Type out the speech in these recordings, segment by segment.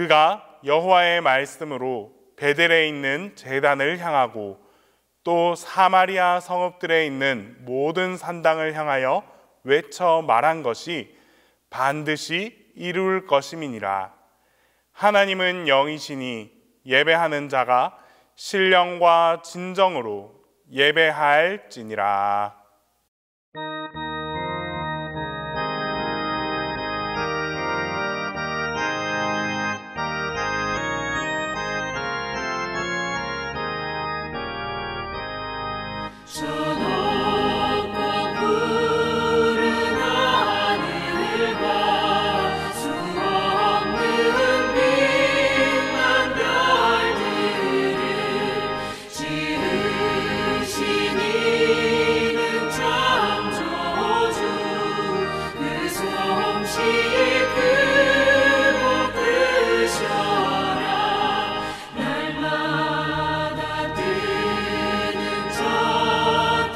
그가 여호와의 말씀으로 베델에 있는 제단을 향하고 또 사마리아 성읍들에 있는 모든 산당을 향하여 외쳐 말한 것이 반드시 이룰 것임이니라. 하나님은 영이시니 예배하는 자가 신령과 진정으로 예배할지니라. 날마다 뜨는 저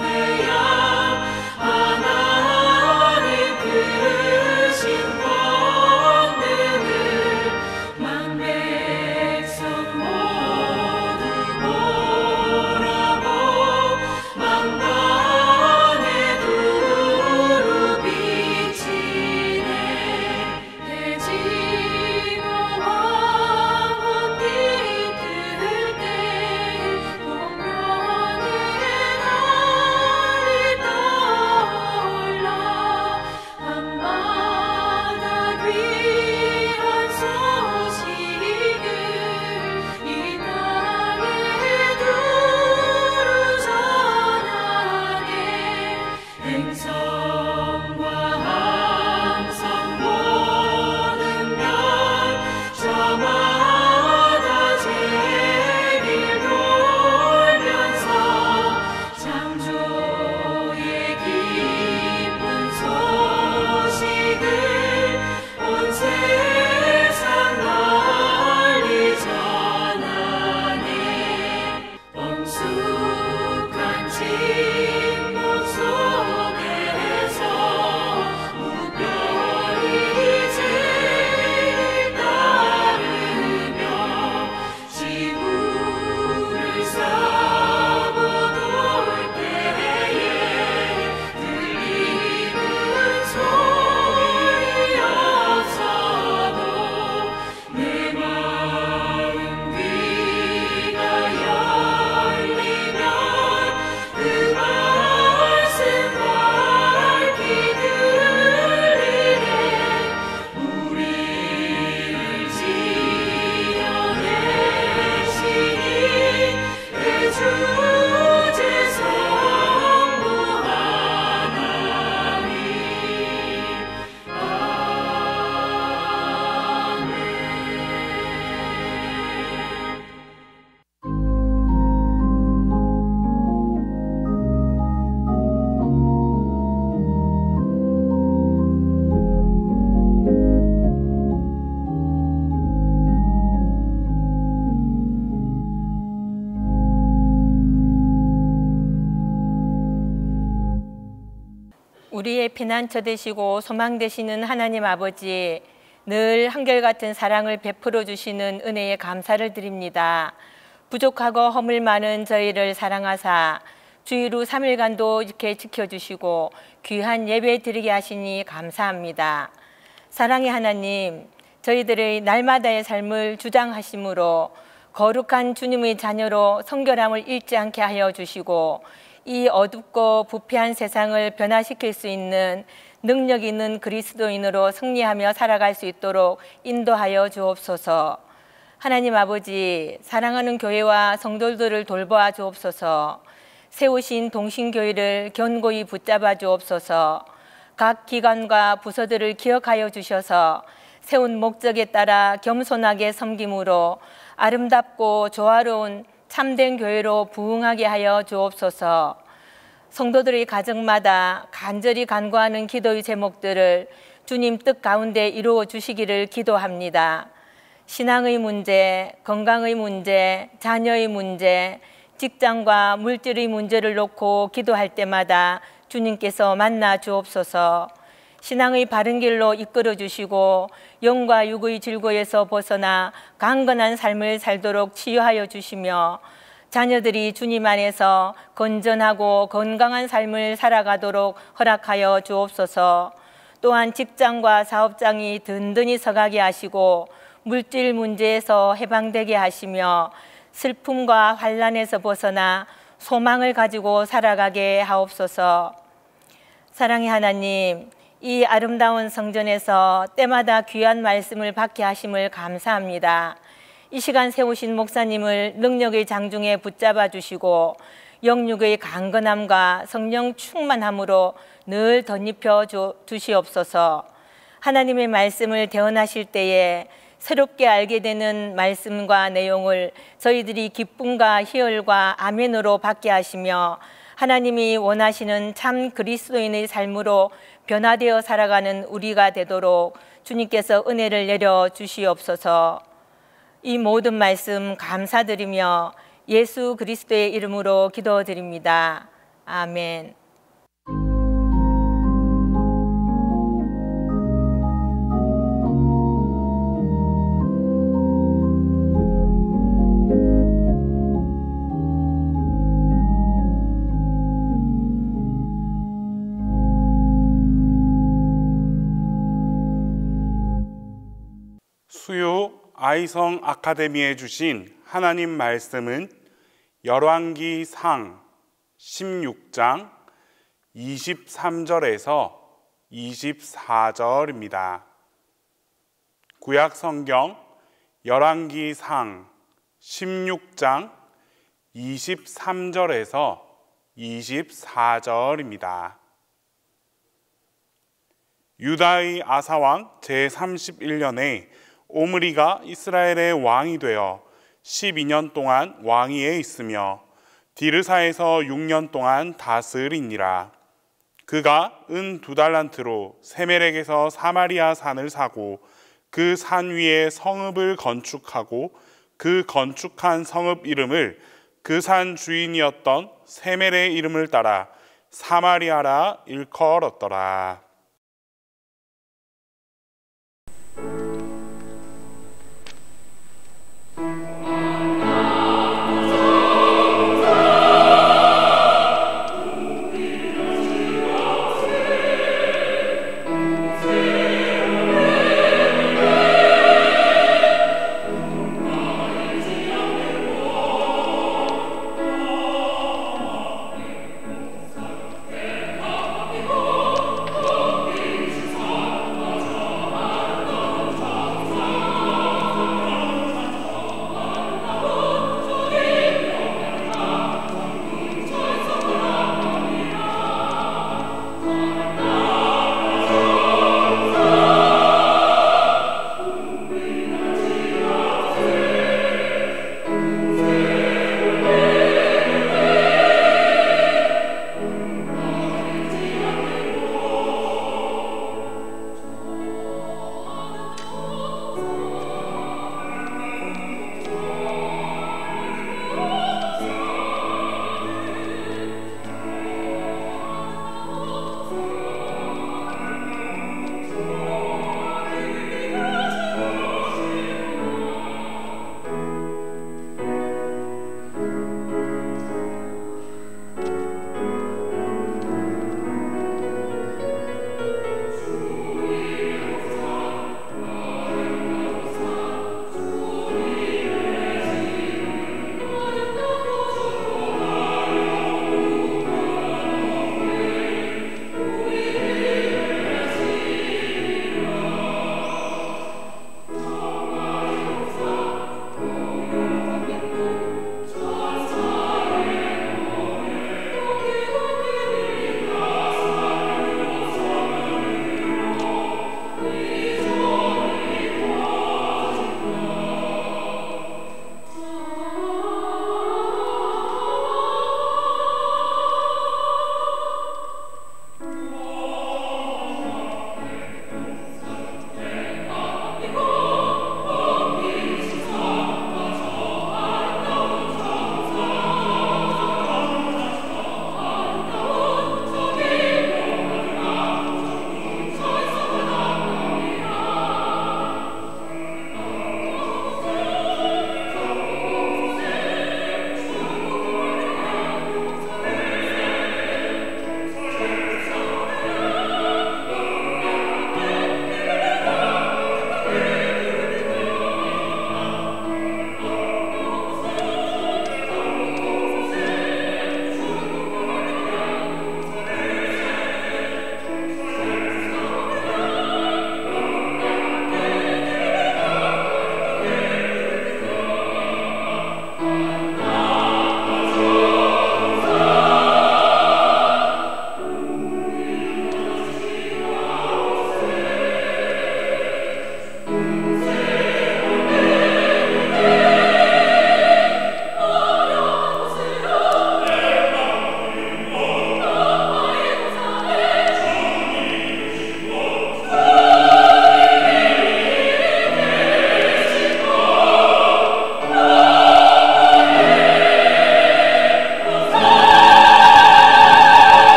우리의 피난처 되시고 소망 되시는 하나님 아버지, 늘 한결같은 사랑을 베풀어 주시는 은혜에 감사를 드립니다. 부족하고 허물 많은 저희를 사랑하사 주일 후 3일간도 이렇게 지켜주시고 귀한 예배 드리게 하시니 감사합니다. 사랑의 하나님, 저희들의 날마다의 삶을 주장하심으로 거룩한 주님의 자녀로 성결함을 잃지 않게 하여 주시고 이 어둡고 부패한 세상을 변화시킬 수 있는 능력 있는 그리스도인으로 승리하며 살아갈 수 있도록 인도하여 주옵소서. 하나님 아버지, 사랑하는 교회와 성도들을 돌보아 주옵소서. 세우신 동신교회를 견고히 붙잡아 주옵소서. 각 기관과 부서들을 기억하여 주셔서 세운 목적에 따라 겸손하게 섬김으로 아름답고 조화로운 참된 교회로 부흥하게 하여 주옵소서. 성도들의 가정마다 간절히 간구하는 기도의 제목들을 주님 뜻 가운데 이루어 주시기를 기도합니다. 신앙의 문제, 건강의 문제, 자녀의 문제, 직장과 물질의 문제를 놓고 기도할 때마다 주님께서 만나 주옵소서. 신앙의 바른 길로 이끌어 주시고 영과 육의 질고에서 벗어나 강건한 삶을 살도록 치유하여 주시며 자녀들이 주님 안에서 건전하고 건강한 삶을 살아가도록 허락하여 주옵소서. 또한 직장과 사업장이 든든히 서가게 하시고 물질 문제에서 해방되게 하시며 슬픔과 환난에서 벗어나 소망을 가지고 살아가게 하옵소서. 사랑의 하나님, 이 아름다운 성전에서 때마다 귀한 말씀을 받게 하심을 감사합니다. 이 시간 세우신 목사님을 능력의 장중에 붙잡아 주시고 영육의 강건함과 성령 충만함으로 늘 덧입혀 주시옵소서. 하나님의 말씀을 대언하실 때에 새롭게 알게 되는 말씀과 내용을 저희들이 기쁨과 희열과 아멘으로 받게 하시며 하나님이 원하시는 참 그리스도인의 삶으로 변화되어 살아가는 우리가 되도록 주님께서 은혜를 내려 주시옵소서. 이 모든 말씀 감사드리며 예수 그리스도의 이름으로 기도드립니다. 아멘. 수요 아이성 아카데미에 주신 하나님 말씀은 열왕기상 16장 23절에서 24절입니다. 구약 성경 열왕기상 16장 23절에서 24절입니다. 유다의 아사왕 제31년에 오므리가 이스라엘의 왕이 되어 12년 동안 왕위에 있으며 디르사에서 6년 동안 다스리니라. 그가 은 2달란트로 세멜렉에서 사마리아 산을 사고 그 산 위에 성읍을 건축하고 그 건축한 성읍 이름을 그 산 주인이었던 세멜의 이름을 따라 사마리아라 일컬었더라.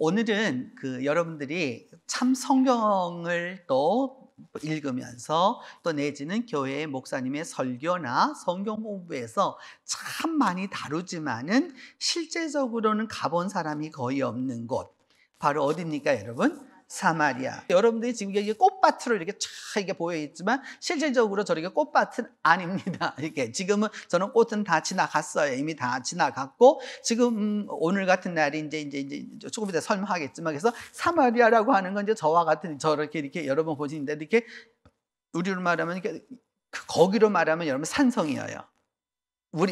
오늘은 여러분들이 참 성경을 또 읽으면서 또 내지는 교회 목사님의 설교나 성경 공부에서 참 많이 다루지만은 실제적으로는 가본 사람이 거의 없는 곳, 바로 어디입니까, 여러분? 사마리아. 여러분들이 지금 여기 꽃밭으로 이렇게 쫙 이게 보여 있지만 실질적으로 저렇게 꽃밭은 아닙니다. 이게 지금은 저는 꽃은 다 지나갔어요. 이미 다 지나갔고 지금 오늘 같은 날이 이제 조금 이따 설명하겠지만, 그래서 사마리아라고 하는 건 이제 저와 같은 저렇게 이렇게 여러분 보시는데 이렇게 우리로 말하면 이렇게 거기로 말하면 여러분 산성이에요.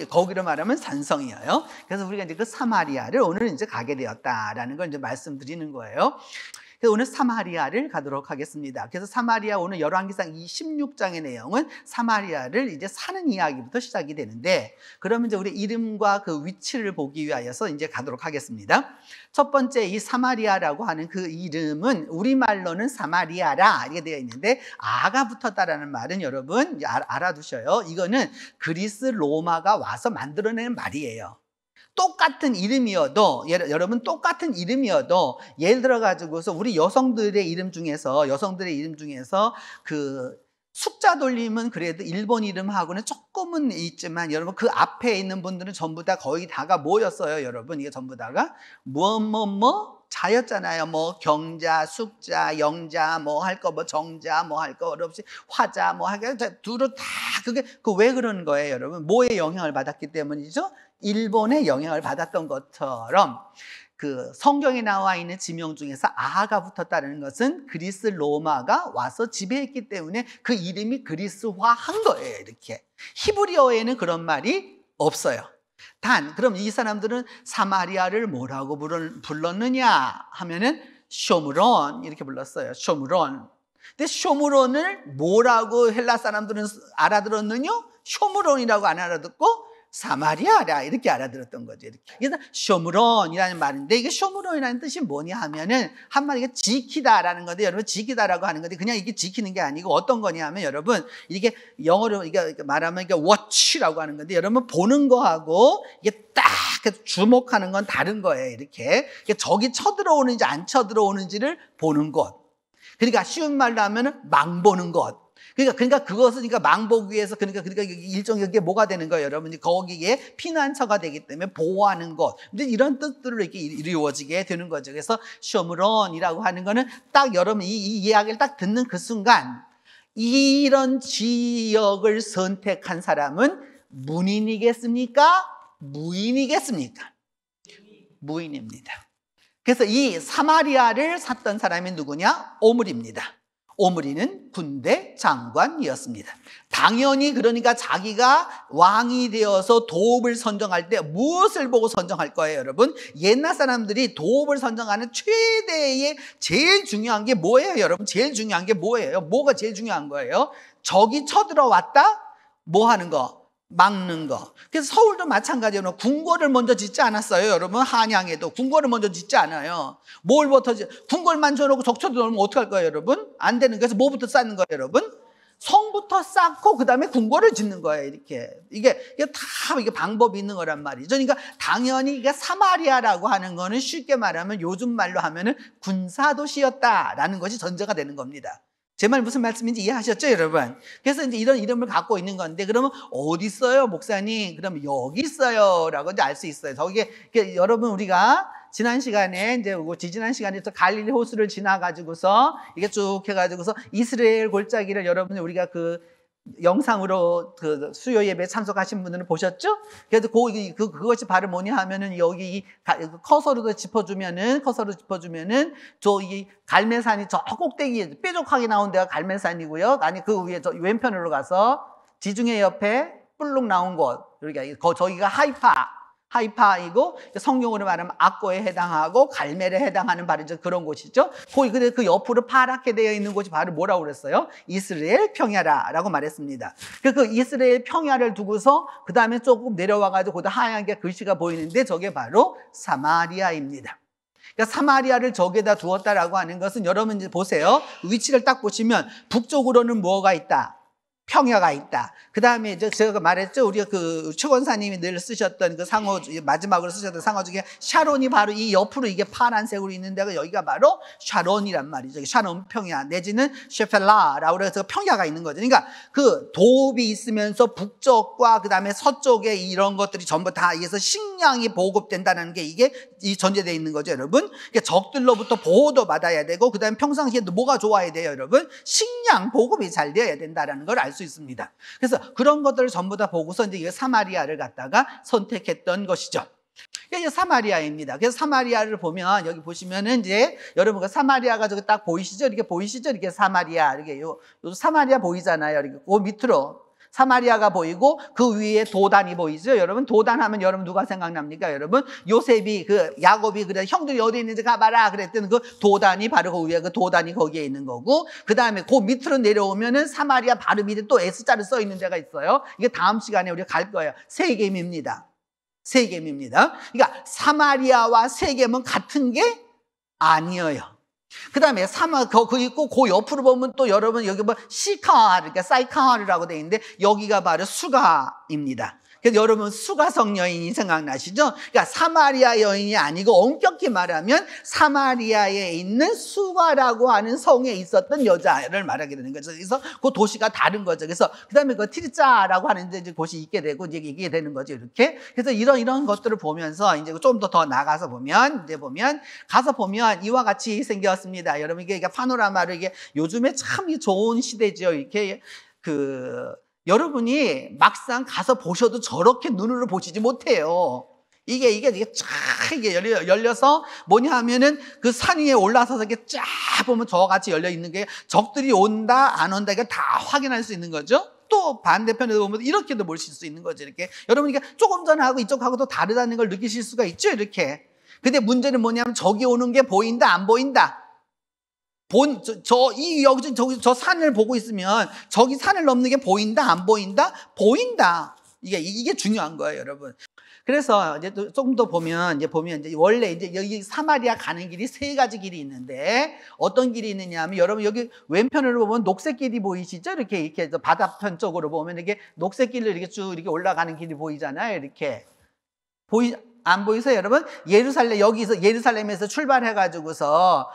거기로 말하면 산성이에요. 그래서 우리가 이제 그 사마리아를 오늘 이제 가게 되었다라는 걸 이제 말씀드리는 거예요. 그래서 오늘 사마리아를 가도록 하겠습니다. 그래서 사마리아 오늘 열왕기상 26장의 내용은 사마리아를 이제 사는 이야기부터 시작이 되는데, 그러면 이제 우리 이름과 그 위치를 보기 위하여서 이제 가도록 하겠습니다. 첫 번째 이 사마리아라고 하는 그 이름은 우리말로는 사마리아라 이렇게 되어 있는데, 아가 붙었다라는 말은 여러분 알아두셔요. 이거는 그리스 로마가 와서 만들어낸 말이에요. 똑같은 이름이어도, 여러분 똑같은 이름이어도 예를 들어 가지고서 우리 여성들의 이름 중에서 그 숫자 돌림은 그래도 일본 이름하고는 조금은 있지만, 여러분 그 앞에 있는 분들은 전부 다 거의 다가 뭐였어요, 여러분? 이게 전부 다가 자였잖아요. 뭐 경자, 숙자, 영자, 뭐 할 거, 뭐 정자, 뭐 할 거 어렵지, 화자, 뭐 하게 두루 다 그게 왜 그러는 거예요, 여러분? 뭐에 영향을 받았기 때문이죠? 일본의 영향을 받았던 것처럼 그 성경에 나와 있는 지명 중에서 아가 붙었다는 것은 그리스 로마가 와서 지배했기 때문에 그 이름이 그리스화한 거예요. 이렇게 히브리어에는 그런 말이 없어요. 그럼 이 사람들은 사마리아를 뭐라고 불렀느냐 하면은 쇼므론 이렇게 불렀어요. 쇼므론. 근데 쇼므론을 뭐라고 헬라 사람들은 알아들었느냐? 쇼므론이라고 안 알아듣고 사마리아라 이렇게 알아들었던 거죠. 이렇게. 그래서 쇼므론이라는 말인데, 이게 쇼므론이라는 뜻이 뭐냐 하면은 한마디가 지키다라는 건데, 여러분 지키다라고 하는 건데 그냥 이게 지키는 게 아니고 어떤 거냐 하면, 여러분 이게 영어로 이게 말하면 이게 watch라고 하는 건데, 여러분 보는 거하고 이게 딱 주목하는 건 다른 거예요. 이렇게 적이 쳐들어오는지 안 쳐들어오는지를 보는 것. 그러니까 쉬운 말로 하면은 망보는 것. 그러니까 그것은 망보기 위해서 그러니까 일종의 게 뭐가 되는 거예요, 여러분? 거기에 피난처가 되기 때문에 보호하는 것. 근데 이런 뜻들로 이렇게 이루어지게 되는 거죠. 그래서 쇼므론이라고 하는 거는 딱 여러분 이 이야기를 딱 듣는 그 순간, 이런 지역을 선택한 사람은 문인이겠습니까? 무인이겠습니까? 무인입니다. 그래서 이 사마리아를 샀던 사람이 누구냐? 오므리입니다. 오므리는 군대 장관이었습니다. 당연히 그러니까 자기가 왕이 되어서 도읍을 선정할 때 무엇을 보고 선정할 거예요, 여러분? 옛날 사람들이 도읍을 선정하는 최대의 제일 중요한 게 뭐예요, 여러분? 제일 중요한 게 뭐예요? 뭐가 제일 중요한 거예요? 적이 쳐들어왔다? 뭐 하는 거? 막는 거. 그래서 서울도 마찬가지로 궁궐을 먼저 짓지 않았어요, 여러분. 한양에도 궁궐을 먼저 짓지 않아요. 뭘부터 궁궐만 쳐놓고 적쳐도 넣으면 어떡할 거예요, 여러분? 안 되는 거예요. 그래서 뭐부터 쌓는 거예요, 여러분? 성부터 쌓고 그 다음에 궁궐을 짓는 거예요. 이게 다 이게 방법이 있는 거란 말이죠. 그러니까 당연히 이게 사마리아라고 하는 거는 쉽게 말하면 요즘 말로 하면은 군사도시였다라는 것이 전제가 되는 겁니다. 제 말 무슨 말씀인지 이해하셨죠, 여러분? 그래서 이제 이런 이름을 갖고 있는 건데, 그러면 어디 있어요, 목사님? 그러면 여기 있어요 라고 이제 알 수 있어요. 저게 여러분 우리가 지난 시간에 지지난 시간에 갈릴리 호수를 지나가지고서 이게 쭉 해가지고서 이스라엘 골짜기를 여러분 우리가 그 영상으로 그 수요 예배 참석하신 분들은 보셨죠? 그래도 그것이 바로 뭐냐 하면은 여기 커서로 짚어주면은 이 갈매산이 저 꼭대기 뾰족하게 나온 데가 갈매산이고요. 아니 그 위에 저 왼편으로 가서 지중해 옆에 뿔룩 나온 곳, 그러니까 저기가 하이파이고 성경으로 말하면 악고에 해당하고 갈멜에 해당하는 바로 그런 곳이죠. 근데 그 옆으로 파랗게 되어 있는 곳이 바로 뭐라고 그랬어요? 이스라엘 평야라고 말했습니다. 그 이스라엘 평야를 두고서 그 다음에 조금 내려와가지고 거기다 하얀 글씨가 보이는데 저게 바로 사마리아입니다. 그러니까 사마리아를 저기에다 두었다라고 하는 것은 여러분 이제 보세요. 위치를 딱 보시면 북쪽으로는 뭐가 있다? 평야가 있다. 그 다음에 제가 말했죠. 우리가 그 최권사님이 늘 쓰셨던 그 상어, 마지막으로 쓰셨던 상어 중에 샤론이 바로 이 옆으로 이게 파란색으로 있는 데가 여기가 바로 샤론이란 말이죠. 샤론 평야 내지는 셰펠라라고 해서 평야가 있는 거죠. 그러니까 그 도읍이 있으면서 북쪽과 그 다음에 서쪽에 이런 것들이 전부 다 이게서 식량이 보급된다는 게 이게 이 전제되어 있는 거죠, 여러분. 그러니까 적들로부터 보호도 받아야 되고 그 다음에 평상시에도 뭐가 좋아야 돼요, 여러분? 식량 보급이 잘 되어야 된다는 걸 알 수 있습니다. 그래서 그런 것들을 전부 다 보고서 이제 사마리아를 갖다가 선택했던 것이죠. 이게 사마리아입니다. 그래서 사마리아를 보면 여기 보시면은 이제 여러분가 사마리아가 저기 딱 보이시죠? 이렇게 보이시죠? 이렇게 사마리아 이렇게 요 사마리아 보이잖아요. 이렇게 그 밑으로 사마리아가 보이고 그 위에 도단이 보이죠? 여러분 도단하면 여러분 누가 생각납니까? 여러분 요셉이 그 야곱이 그래 형들이 어디 있는지 가봐라 그랬더니 그 도단이 바로 그 위에 그 도단이 거기에 있는 거고 그 다음에 그 밑으로 내려오면은 사마리아 바로 밑에 또 S자로 써 있는 데가 있어요. 이게 다음 시간에 우리가 갈 거예요. 세겜입니다. 세겜입니다. 그러니까 사마리아와 세겜은 같은 게 아니에요. 그 다음에 그 있고 그 옆으로 보면 또 여러분 여기 뭐 시카르, 그러니까 사이카르라고 되어 있는데 여기가 바로 수가입니다. 그래서 여러분 수가성 여인이 생각나시죠? 그러니까 사마리아 여인이 아니고 엄격히 말하면 사마리아에 있는 수가라고 하는 성에 있었던 여자를 말하게 되는 거죠. 그래서 그 도시가 다른 거죠. 그래서 그 다음에 그 티르자라고 하는 이제 곳이 있게 되고 이제 이게 되는 거죠. 이렇게. 그래서 이런 것들을 보면서 이제 좀 더 나가서 보면 이제 가서 보면 이와 같이 생겼습니다. 여러분 이게 파노라마를 이게 요즘에 참 좋은 시대죠. 이렇게 여러분이 막상 가서 보셔도 저렇게 눈으로 보시지 못해요. 이게 쫙 이게 열려서 뭐냐 하면은 그 산 위에 올라서서 이렇게 쫙 보면 저같이 열려 있는 게 적들이 온다 안 온다 이거 다 확인할 수 있는 거죠. 또 반대편에도 보면 이렇게도 보실 수 있는 거죠. 이렇게 여러분 이게 조금 전하고 이쪽하고 또 다르다는 걸 느끼실 수가 있죠. 이렇게. 근데 문제는 뭐냐면 저기 오는 게 보인다 안 보인다. 저 산을 보고 있으면 저기 산을 넘는 게 보인다 안 보인다? 보인다. 이게 중요한 거예요, 여러분. 그래서 이제 조금 더 보면 이제 원래 이제 여기 사마리아 가는 길이 세 가지 길이 있는데 어떤 길이 있느냐 하면 여러분 여기 왼편으로 보면 녹색 길이 보이시죠? 이렇게 바다편 쪽으로 보면 이게 녹색 길을 이렇게 쭉 이렇게 올라가는 길이 보이잖아요. 이렇게 안 보이세요, 여러분? 예루살렘에서 출발해가지고서,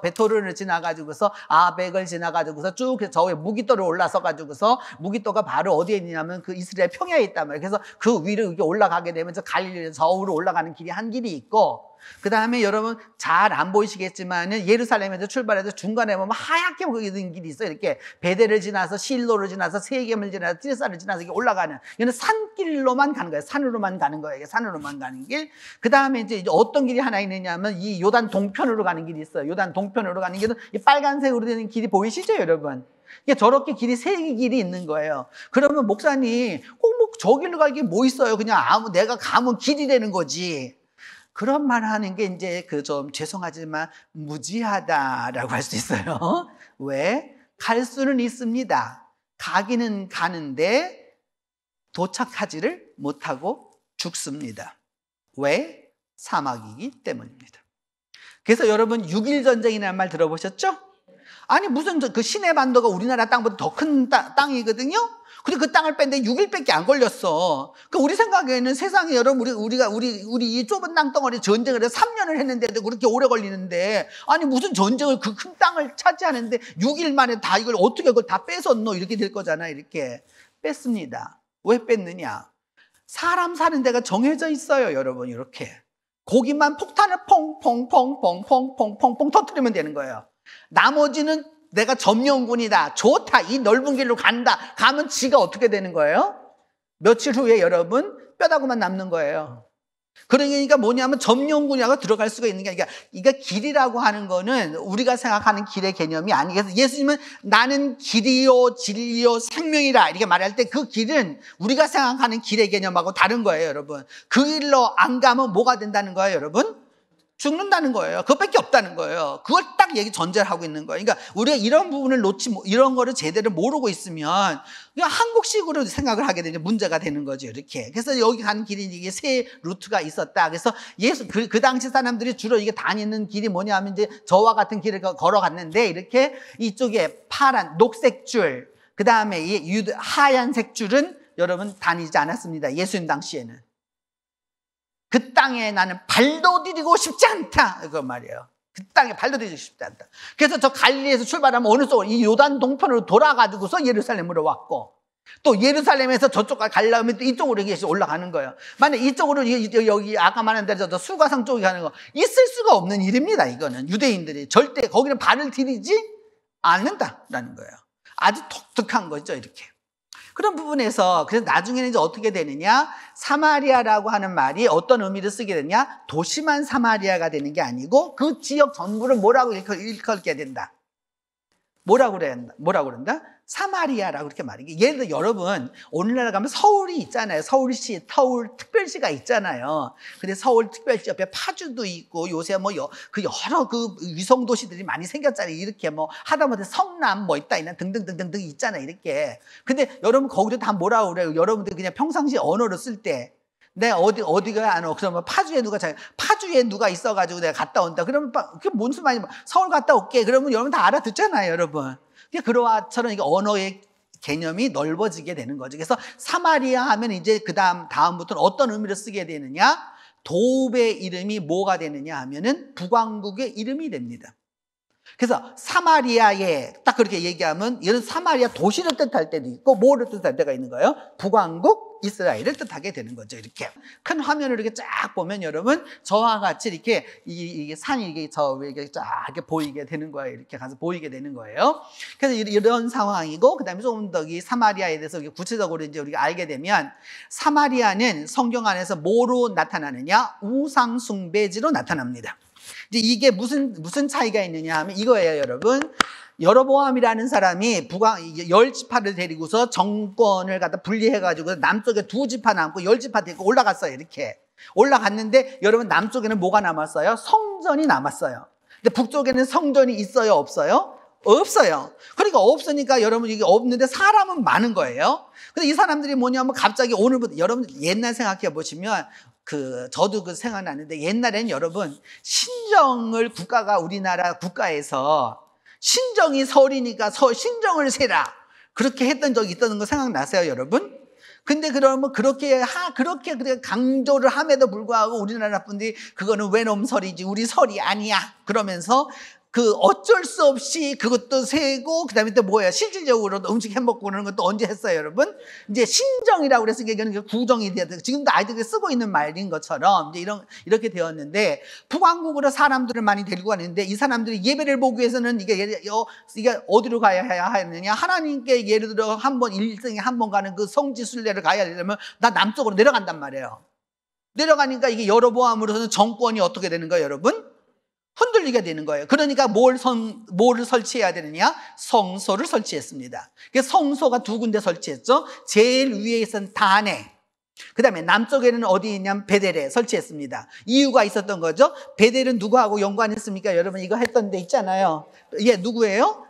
베토른을 지나가지고서, 아벡을 지나가지고서 쭉 저 위에 무기또를 올라서가지고서, 무기또가 바로 어디에 있냐면 그 이스라엘 평야에 있단 말이에요. 그래서 그 위로 이렇게 올라가게 되면서 갈릴리 저으로 올라가는 길이 한 길이 있고, 그 다음에 여러분 잘 안 보이시겠지만은 예루살렘에서 출발해서 중간에 보면 하얗게 보이는 길이 있어요. 이렇게 베델을 지나서 실로를 지나서 세겜을 지나서 티르사를 지나서 이렇게 올라가는 이거는 산길로만 가는 거예요. 산으로만 가는 거예요. 산으로만 가는 길. 그 다음에 이제 어떤 길이 하나 있느냐면 이 요단 동편으로 가는 길이 있어요. 요단 동편으로 가는 길은 이 빨간색으로 되는 길이 보이시죠, 여러분? 저렇게 길이 세 길이 있는 거예요. 그러면 목사님 꼭 뭐 저 길로 갈 게 뭐 있어요? 그냥 내가 가면 길이 되는 거지. 그런 말 하는 게 이제 좀 죄송하지만 무지하다라고 할 수 있어요. 왜? 갈 수는 있습니다. 가기는 가는데 도착하지를 못하고 죽습니다. 왜? 사막이기 때문입니다. 그래서 여러분 6.1 전쟁이라는 말 들어보셨죠? 아니 무슨 그 시내 반도가 우리나라 땅보다 더 큰 땅이거든요. 근데 그 땅을 뺐는데 6일밖에 안 걸렸어. 그러니까 우리 생각에는 세상에 여러분 우리 이 좁은 땅덩어리 전쟁을 해서 3년을 했는데도 그렇게 오래 걸리는데 아니 무슨 전쟁을 그 큰 땅을 차지하는데 6일 만에 다 이걸 어떻게 그걸 다 뺏었노? 이렇게 될 거잖아. 이렇게 뺐습니다. 왜 뺐느냐? 사람 사는 데가 정해져 있어요, 여러분. 이렇게 거기만 폭탄을 퐁퐁퐁퐁퐁퐁퐁 터뜨리면 되는 거예요. 나머지는 내가 점령군이다. 좋다. 이 넓은 길로 간다. 가면 지가 어떻게 되는 거예요? 며칠 후에 여러분 뼈다구만 남는 거예요. 그러니까 뭐냐면 점령군이라고 들어갈 수가 있는 게 아니라 이게 길이라고 하는 거는 우리가 생각하는 길의 개념이 아니겠어. 예수님은 나는 길이요 진리요 생명이라 이렇게 말할 때 그 길은 우리가 생각하는 길의 개념하고 다른 거예요, 여러분. 그 길로 안 가면 뭐가 된다는 거예요, 여러분? 죽는다는 거예요. 그것밖에 없다는 거예요. 그걸 딱 얘기 전제를 하고 있는 거예요. 그러니까 우리가 이런 부분을 이런 거를 제대로 모르고 있으면 그냥 한국식으로 생각을 하게 되면 문제가 되는 거죠. 이렇게. 그래서 여기 가는 길이 이게 세 루트가 있었다. 그래서 그 당시 사람들이 주로 이게 다니는 길이 뭐냐면 이제 저와 같은 길을 걸어갔는데 이렇게 이쪽에 파란 녹색 줄, 그 다음에 이 하얀색 줄은 여러분 다니지 않았습니다. 예수님 당시에는. 그 땅에 나는 발도 디디고 싶지 않다. 이거 말이에요. 그 땅에 발도 디디고 싶지 않다. 그래서 저 갈릴리에서 출발하면 어느 쪽으로 이 요단 동편으로 돌아가지고서 예루살렘으로 왔고 또 예루살렘에서 저쪽까지 가려면 또 이쪽으로 올라가는 거예요. 만약 이쪽으로 여기 아까 말한 대로 저 수가성 쪽에 가는 거 있을 수가 없는 일입니다. 이거는 유대인들이 절대 거기는 발을 디디지 않는다라는 거예요. 아주 독특한 거죠. 이렇게. 그런 부분에서 그래서 나중에는 이제 어떻게 되느냐, 사마리아라고 하는 말이 어떤 의미를 쓰게 되냐, 도심한 사마리아가 되는 게 아니고 그 지역 전부를 뭐라고 일컬게 된다. 뭐라고 그런다? 사마리아라고 그렇게 말이게. 예를 들어 여러분 오늘날 가면 서울이 있잖아요. 서울시, 서울 특별시가 있잖아요. 근데 서울 특별시 옆에 파주도 있고 요새 뭐 그 여러 그 위성 도시들이 많이 생겼잖아요. 이렇게 뭐 하다못해 성남 뭐 있다 등등등등등 있잖아요. 이렇게. 근데 여러분 거기도 다 뭐라고 그래요? 여러분들 그냥 평상시 언어로 쓸 때 내 어디가 안 와. 그러면 파주에 누가 있어가지고 내가 갔다 온다. 그러면 그게 뭔 소리야? 서울 갔다 올게. 그러면 여러분 다 알아듣잖아요, 여러분. 그러와처럼 이게 언어의 개념이 넓어지게 되는 거죠. 그래서 사마리아 하면 이제 다음부터는 어떤 의미를 쓰게 되느냐? 도읍의 이름이 뭐가 되느냐 하면은 북왕국의 이름이 됩니다. 그래서 사마리아에 딱 그렇게 얘기하면 이런 사마리아 도시를 뜻할 때도 있고 뭐를 뜻할 때가 있는 거예요? 북왕국 이스라엘을 뜻하게 되는 거죠. 이렇게 큰 화면을 이렇게 쫙 보면 여러분 저와 같이 이렇게 이게 산이 이게 쫙 이렇게 보이게 되는 거예요. 이렇게 가서 보이게 되는 거예요. 그래서 이런 상황이고 그다음에 조금 더 이 사마리아에 대해서 구체적으로 이제 우리가 알게 되면 사마리아는 성경 안에서 뭐로 나타나느냐? 우상 숭배지로 나타납니다. 이제 이게 무슨 차이가 있느냐 하면 이거예요, 여러분. 여로보암이라는 사람이 10지파를 데리고서 정권을 갖다 분리해가지고 남쪽에 2지파 남고 10지파 데리고 올라갔어요. 이렇게 올라갔는데 여러분 남쪽에는 뭐가 남았어요? 성전이 남았어요. 근데 북쪽에는 성전이 있어요, 없어요? 없어요. 그러니까 없으니까 여러분 이게 없는데 사람은 많은 거예요. 근데 이 사람들이 뭐냐면 갑자기 오늘부터 여러분 옛날 생각해 보시면 저도 생각나는데 옛날에는 여러분 신정을 우리나라 국가에서 신정이 설이니까 신정을 세라 그렇게 했던 적이 있다는 거 생각나세요, 여러분? 근데 그러면 그렇게 강조를 함에도 불구하고 우리나라 분들이 그거는 외놈 설이지 우리 설이 아니야 그러면서 어쩔 수 없이 그것도 세고 그다음에 또 뭐예요? 실질적으로 음식 해먹고 그러는 것도 언제 했어요, 여러분? 이제 신정이라고 그래서 이게 구정이 돼야 돼. 지금도 아이들이 쓰고 있는 말인 것처럼 이제 이렇게 되었는데 북왕국으로 사람들을 많이 데리고 가는데 이 사람들이 예배를 보기 위해서는 이게 어디로 가야 하느냐? 하나님께 예를 들어 일생에 한 번 가는 그 성지 순례를 가야 되려면 나 남쪽으로 내려간단 말이에요. 내려가니까 이게 여로보암으로서는 정권이 어떻게 되는 거예요, 여러분? 흔들리게 되는 거예요. 그러니까 뭐를 설치해야 되느냐? 성소를 설치했습니다. 그래서 성소가 2군데 설치했죠. 제일 위에 있던 단에, 그 다음에 남쪽에는 어디 있냐면 베델에 설치했습니다. 이유가 있었던 거죠. 베델은 누구하고 연관했습니까? 여러분 이거 했던 데 있잖아요. 누구예요?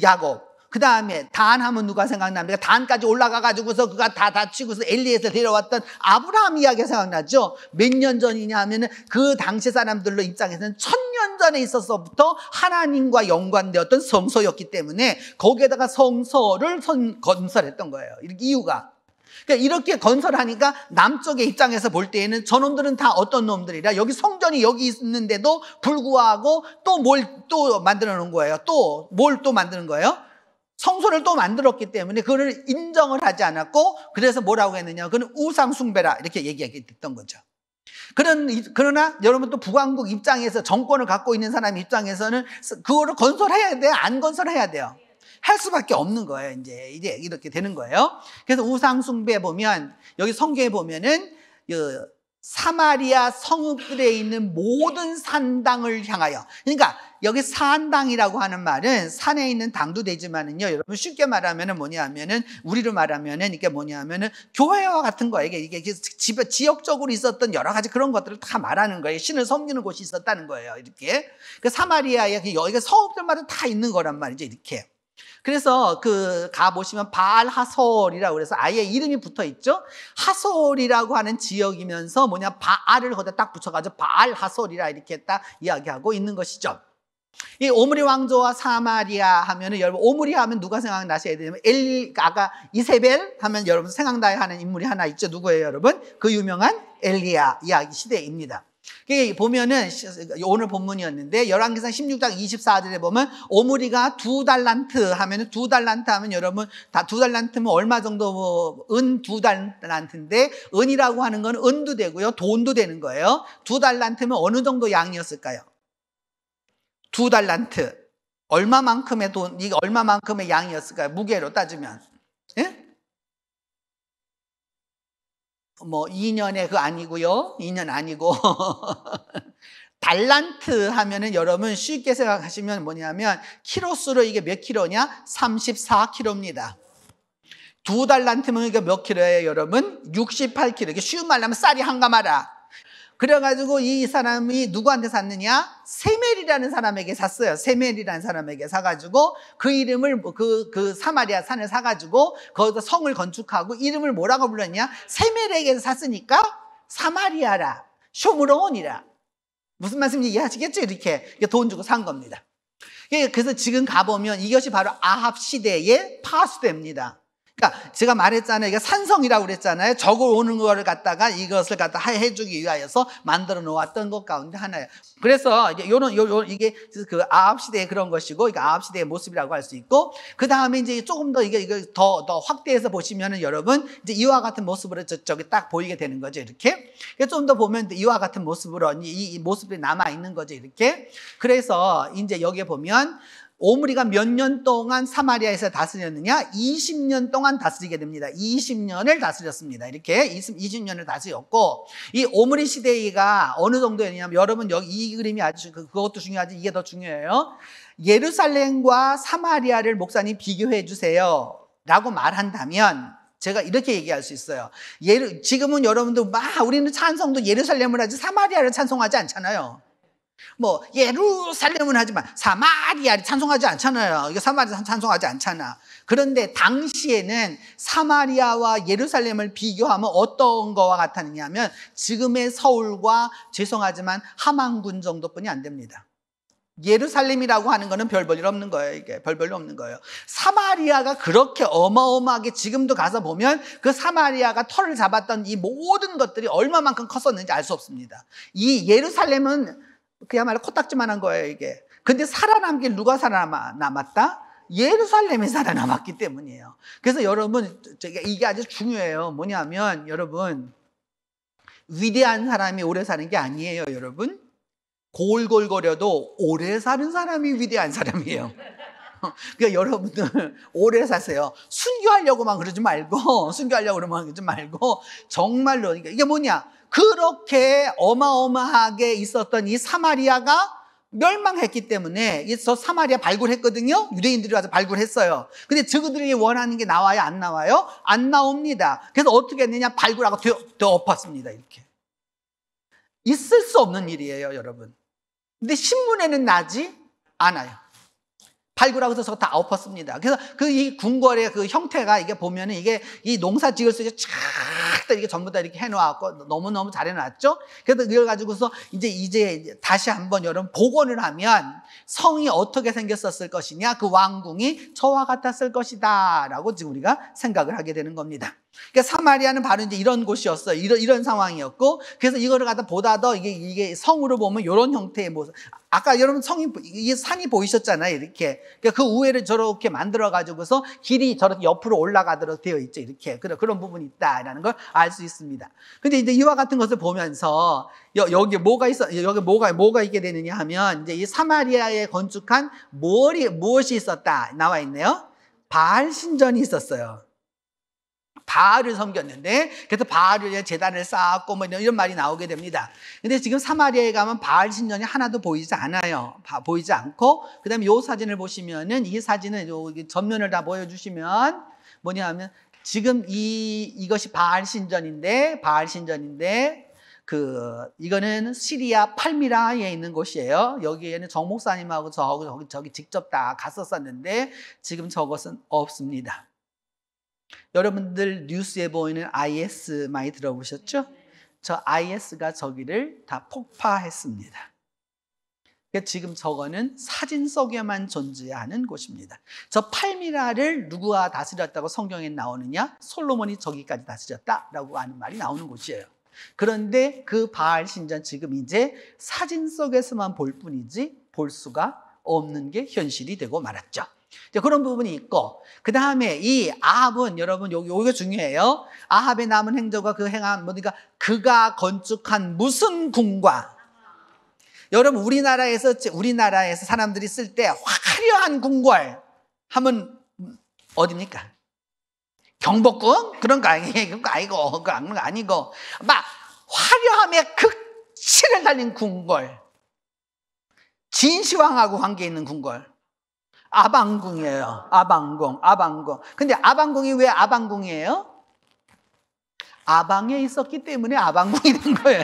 야곱. 그 다음에 단 하면 누가 생각납니까? 단까지 올라가가지고서 그가 다 다치고서 엘리에서 데려왔던 아브라함 이야기가 생각나죠? 몇 년 전이냐 하면은 그 당시 사람들로 입장에서는 1000년 전에 있어서부터 하나님과 연관되었던 성소였기 때문에 거기에다가 성소를 건설했던 거예요. 이유가. 그러니까 이렇게 건설하니까 남쪽의 입장에서 볼 때에는 저놈들은 다 어떤 놈들이라 여기 성전이 여기 있는데도 불구하고 또 뭘 또 만들어 놓은 거예요. 뭘 또 만드는 거예요? 성소를 또 만들었기 때문에 그거를 인정을 하지 않았고 그래서 뭐라고 했느냐? 그건 우상 숭배라 이렇게 얘기했던 거죠. 그러나 여러분 또 북왕국 입장에서 정권을 갖고 있는 사람 입장에서는 그거를 건설해야 돼요? 안 건설해야 돼요? 할 수밖에 없는 거예요. 이제 이렇게 되는 거예요. 그래서 우상 숭배 보면 여기 성경에 보면은 사마리아 성읍들에 있는 모든 산당을 향하여. 그러니까 여기 산당이라고 하는 말은 산에 있는 당도 되지만은요, 여러분 쉽게 말하면은 뭐냐면은, 우리로 말하면은 이게 뭐냐면은 교회와 같은 거예요. 이게 지역적으로 있었던 여러 가지 그런 것들을 다 말하는 거예요. 신을 섬기는 곳이 있었다는 거예요. 이렇게. 그 사마리아에 여기가 성읍들마다 다 있는 거란 말이죠. 이렇게. 그래서 가 보시면 바알 하솔이라고 그래서 아예 이름이 붙어 있죠. 하솔이라고 하는 지역이면서 바알을 거기다 딱 붙여가지고 바알 하솔이라 이렇게 딱 이야기하고 있는 것이죠. 이 오므리 왕조와 사마리아 하면은 여러분, 오므리 하면 누가 생각나셔야 되냐면 아까 이세벨 하면 여러분 생각나야 하는 인물이 하나 있죠. 누구예요, 여러분? 그 유명한 엘리야 이야기 시대입니다. 보면은 오늘 본문이었는데 열왕기상 16장 24절에 보면 오므리가 2달란트 하면은 2달란트 하면 여러분 다 2달란트면 얼마 정도 은 2달란트인데 은이라고 하는 건 은도 되고요. 돈도 되는 거예요. 2달란트면 어느 정도 양이었을까요? 2달란트. 얼마만큼의 돈, 이게 얼마만큼의 양이었을까요? 무게로 따지면. 예? 2년에 그거 아니고요. 2년 아니고. 달란트 하면은 여러분 쉽게 생각하시면 뭐냐면 키로수로 이게 몇 킬로냐? 34킬로입니다. 2달란트면 이게 몇 킬로예요, 여러분? 68킬로. 이게 쉬운 말로 하면 쌀이 한 가마라. 그래가지고 이 사람이 누구한테 샀느냐? 세멜이라는 사람에게 샀어요. 세멜이라는 사람에게 사가지고 그 이름을 그 사마리아 산을 사가지고 거기서 성을 건축하고 이름을 뭐라고 불렀냐? 세멜에게 샀으니까 사마리아라, 쇼므론이라. 무슨 말씀인지 이해하시겠죠? 이렇게 돈 주고 산 겁니다. 그래서 지금 가보면 이것이 바로 아합 시대의 파수대입니다. 그러니까 제가 말했잖아요. 이게 산성이라고 그랬잖아요. 적을 오는 거를 갖다가 이것을 갖다 해주기 위하여서 만들어 놓았던 것 가운데 하나예요. 그래서 이게 그 아합 시대의 그런 것이고, 이게 아합 시대의 모습이라고 할 수 있고, 그 다음에 이제 조금 더 이게 더 확대해서 보시면은 여러분 이제 이와 같은 모습으로 저기 딱 보이게 되는 거죠. 이렇게. 좀 더 보면 이와 같은 모습으로 이 모습이 남아 있는 거죠. 이렇게. 그래서 이제 여기에 보면 오므리가 몇 년 동안 사마리아에서 다스렸느냐? 20년 동안 다스리게 됩니다. 20년을 다스렸습니다. 이렇게 20년을 다스렸고, 이 오므리 시대가 어느 정도였냐면, 여러분 여기 이 그림이 아주 그것도 중요하지 이게 더 중요해요. 예루살렘과 사마리아를 목사님 비교해 주세요 라고 말한다면 제가 이렇게 얘기할 수 있어요. 지금은 여러분들 우리는 찬송도 예루살렘을 하지 사마리아를 찬송하지 않잖아요. 예루살렘은 하지만 사마리아를 찬송하지 않잖아요. 이거 사마리아 찬송하지 않잖아. 그런데 당시에는 사마리아와 예루살렘을 비교하면 어떤 거와 같았느냐면 지금의 서울과 죄송하지만 함안군 정도뿐이 안 됩니다. 예루살렘이라고 하는 거는 별 볼일 없는 거예요. 이게 별 볼일 없는 거예요. 사마리아가 그렇게 어마어마하게 지금도 가서 보면 그 사마리아가 털을 잡았던 이 모든 것들이 얼마만큼 컸었는지 알 수 없습니다. 이 예루살렘은 그야말로 코딱지만한 거예요, 이게. 근데 살아남길 누가 살아남았다? 예루살렘이 살아남았기 때문이에요. 그래서 여러분, 이게 아주 중요해요. 뭐냐면, 여러분, 위대한 사람이 오래 사는 게 아니에요, 여러분. 골골거려도 오래 사는 사람이 위대한 사람이에요. 그러니까 여러분들 오래 사세요. 순교하려고만 그러지 말고, 그러지 말고, 정말로, 이게 뭐냐? 그렇게 어마어마하게 있었던 이 사마리아가 멸망했기 때문에 저 사마리아 발굴했거든요. 유대인들이 와서 발굴했어요. 근데 저들이 원하는 게 나와요? 안 나와요? 안 나옵니다. 그래서 어떻게 했느냐? 발굴하고 엎었습니다. 이렇게. 있을 수 없는 일이에요, 여러분. 근데 신문에는 나지 않아요. 발굴하고 서서 다 엎었습니다. 그래서 이 궁궐의 그 형태가 이게 보면은 이게 이 농사 지을 수 있게 쫙 이렇게 전부 다 이렇게 해놓았고 너무너무 잘 해놨죠? 그래서 이걸 가지고서 이제 다시 한번 여러분 복원을 하면 성이 어떻게 생겼었을 것이냐? 그 왕궁이 저와 같았을 것이다. 라고 지금 우리가 생각을 하게 되는 겁니다. 그러니까 사마리아는 바로 이제 이런 곳이었어요. 이런 상황이었고, 그래서 이거를 갖다 보다 더 이게 성으로 보면 이런 형태의 모습. 아까 여러분 이게 산이 보이셨잖아요. 이렇게. 그러니까 그 우회를 저렇게 만들어가지고서 길이 저렇게 옆으로 올라가도록 되어 있죠. 이렇게. 그런 부분이 있다라는 걸 알 수 있습니다. 근데 이제 이와 같은 것을 보면서 여기 뭐가 있게 되느냐 하면 이제 이 사마리아에 건축한 무엇이 있었다 나와 있네요. 바알 신전이 있었어요. 바알을 섬겼는데, 그래서 바알을 제단을 쌓았고 뭐 이런 말이 나오게 됩니다. 근데 지금 사마리아에 가면 바알 신전이 하나도 보이지 않아요. 보이지 않고, 그 다음에 이 사진을 보시면은, 이 사진은 전면을 다 보여주시면 뭐냐 하면, 지금 이것이 바알 신전인데, 이거는 시리아 팔미라에 있는 곳이에요. 여기에는 정 목사님하고 저기 직접 다 갔었었는데, 지금 저것은 없습니다. 여러분들 뉴스에 보이는 IS 많이 들어보셨죠? 저 IS가 저기를 다 폭파했습니다. 지금 저거는 사진 속에만 존재하는 곳입니다. 저 팔미라를 누구가 다스렸다고 성경에 나오느냐? 솔로몬이 저기까지 다스렸다라고 하는 말이 나오는 곳이에요. 그런데 그 바알 신전 지금 이제 사진 속에서만 볼 뿐이지 볼 수가 없는 게 현실이 되고 말았죠. 그런 부분이 있고, 그 다음에 이 아합은, 여러분 요게 중요해요. 아합의 남은 행적과 그 행한 뭐니까 그가 건축한 무슨 궁과, 여러분 우리나라에서 사람들이 쓸 때 화려한 궁궐 하면 어디입니까? 경복궁? 그런 거 아니고 막 화려함의 극치를 달린 궁궐, 진시황하고 관계 있는 궁궐, 아방궁이에요. 아방궁. 근데 아방궁이 왜 아방궁이에요? 아방에 있었기 때문에 아방궁이 된 거예요.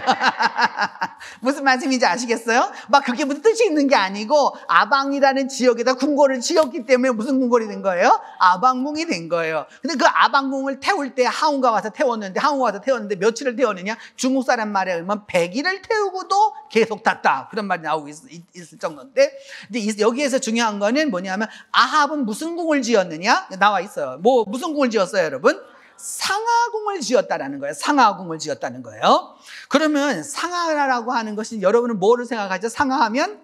무슨 말씀인지 아시겠어요? 막 그게 무슨 뜻이 있는 게 아니고, 아방이라는 지역에다 궁궐을 지었기 때문에 무슨 궁궐이 된 거예요? 아방궁이 된 거예요. 근데 그 아방궁을 태울 때 항우가 와서 태웠는데 며칠을 태웠느냐? 중국 사람 말에 의하면 100일을 태우고도 계속 탔다. 그런 말이 나오고 있을 정도인데, 근데 여기에서 중요한 거는 뭐냐면, 아합은 무슨 궁을 지었느냐? 나와 있어요. 무슨 궁을 지었어요, 여러분? 상하궁을 지었다라는 거예요. 상하궁을 지었다는 거예요. 그러면 상하라고 하는 것이, 여러분은 뭐를 생각하죠? 상하하면?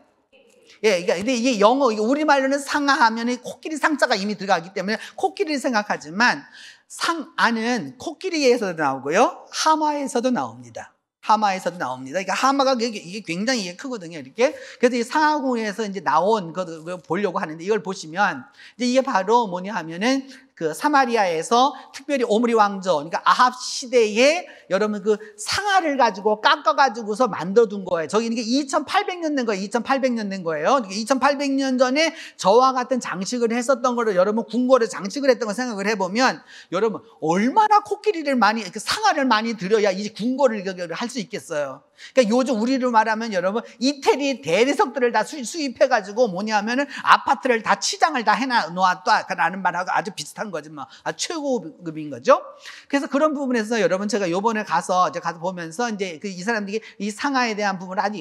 근데 이게 우리말로는 상하하면 코끼리 상자가 이미 들어가기 때문에 코끼리를 생각하지만, 상아는 코끼리에서도 나오고요, 하마에서도 나옵니다. 그러니까 하마가 이게 굉장히 크거든요, 이렇게. 그래서 이 상하궁에서 이제 나온 거 보려고 하는데, 이걸 보시면 이제 이게 바로 뭐냐 하면은 그 사마리아에서 특별히 오므리 왕조, 그러니까 아합 시대에 여러분 그 상아를 가지고 깎아가지고서 만들어둔 거예요. 저기 이게 2800년 된 거예요. 2800년 된 거예요. 2800년 전에 저와 같은 장식을 했었던 거를, 여러분 궁궐에 장식을 했던 걸 생각을 해보면, 여러분 얼마나 코끼리를 많이, 상아를 많이 들여야 이 궁궐을 할 수 있겠어요. 그러니까 요즘 우리로 말하면 여러분 이태리 대리석들을 다 수입해가지고 뭐냐면은 아파트를 다 치장을 다 해놓았다라는 말하고 아주 비슷한 거지 뭐. 최고급인 거죠. 그래서 그런 부분에서 여러분 제가 요번에 가서 보면서 이제 이 사람들이 이 상하에 대한 부분을 아주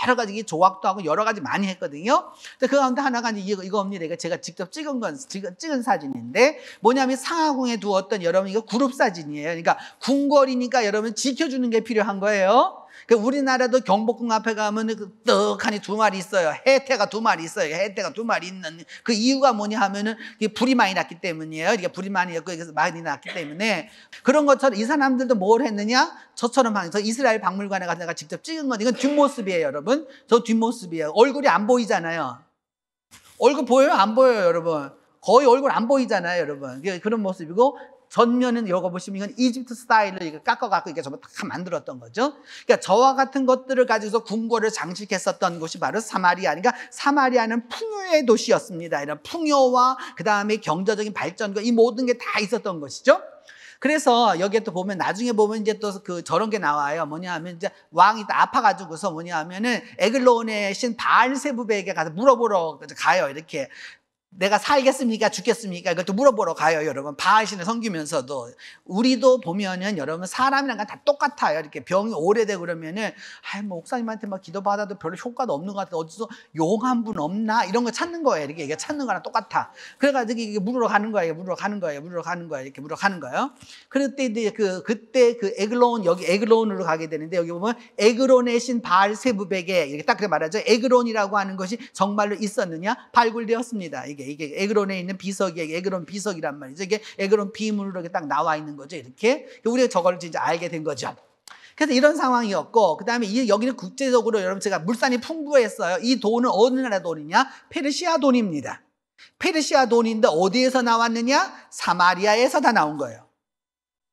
여러 가지 조각도 하고 여러 가지 많이 했거든요. 그 가운데 하나가 이거입니다. 이거 제가 직접 찍은 사진인데, 뭐냐면 상하궁에 두었던, 여러분 이거 그룹 사진이에요. 그러니까 궁궐이니까 여러분 지켜주는 게 필요한 거예요. 우리나라도 경복궁 앞에 가면 떡하니 2마리 있어요. 해태가 2마리 있어요. 해태가 2마리 있는 그 이유가 뭐냐 하면은 불이 많이 났기 때문이에요. 불이 많이 났기 때문에. 그런 것처럼 이 사람들도 뭘 했느냐? 저처럼 저 이스라엘 박물관에 가서 내가 직접 찍은 건, 이건 뒷모습이에요, 여러분. 저 뒷모습이에요. 얼굴이 안 보이잖아요. 얼굴 보여요? 안 보여요, 여러분? 거의 얼굴 안 보이잖아요, 여러분. 그런 모습이고, 전면은 이거 보시면 이건 이집트 스타일로 이거 깎아갖고 이게 전부 다 만들었던 거죠. 그러니까 저와 같은 것들을 가지고서 궁궐을 장식했었던 곳이 바로 사마리아. 그러니까 사마리아는 풍요의 도시였습니다. 이런 풍요와 그 다음에 경제적인 발전과 이 모든 게 다 있었던 것이죠. 그래서 여기에 또 보면, 나중에 보면 이제 또 저런 게 나와요. 뭐냐 하면 이제 왕이 아파가지고서 뭐냐 하면은 에글론의 신 바알세부백에 가서 물어보러 가요. 이렇게. 내가 살겠습니까? 죽겠습니까? 이것도 물어보러 가요, 여러분. 바알신을 섬기면서도. 우리도 보면은 여러분 사람이랑 다 똑같아요. 이렇게 병이 오래되고 그러면은, 목사님한테 막 기도받아도 별로 효과도 없는 것 같아. 어디서 용 한 분 없나? 이런 거 찾는 거예요. 이게 찾는 거랑 똑같아. 그래가지고 이게 물으러 가는 거예요. 이렇게 물으러 가는 거예요. 그때 이제 그때 에글론, 여기 에글론으로 가게 되는데, 여기 보면 에그론의 신 바알세부백에 이렇게 딱 그렇게 말하죠. 에그론이라고 하는 것이 정말로 있었느냐? 발굴되었습니다. 이게 에그론에 있는 비석이 에그론 비석이란 말이죠. 이게 에그론 비문으로 이렇게 딱 나와 있는 거죠. 이렇게 우리가 저걸 진짜 알게 된 거죠. 그래서 이런 상황이었고, 그 다음에 여기는 국제적으로 여러분 제가 물산이 풍부했어요. 이 돈은 어느 나라 돈이냐? 페르시아 돈입니다. 페르시아 돈인데 어디에서 나왔느냐? 사마리아에서 다 나온 거예요.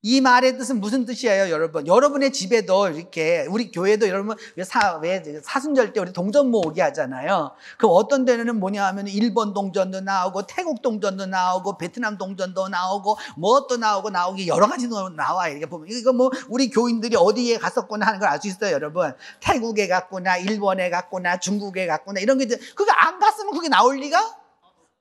이 말의 뜻은 무슨 뜻이에요, 여러분? 여러분의 집에도 이렇게, 우리 교회도 여러분 왜 사순절 때 우리 동전 모으기 하잖아요. 그럼 어떤 데는 뭐냐 하면 일본 동전도 나오고 태국 동전도 나오고 베트남 동전도 나오고 뭐 또 나오고 여러 가지 나와. 이렇게 보면 이거 뭐 우리 교인들이 어디에 갔었구나 하는 걸 알 수 있어요, 여러분. 태국에 갔구나, 일본에 갔구나, 중국에 갔구나 이런 게 그게 안 갔으면 그게 나올 리가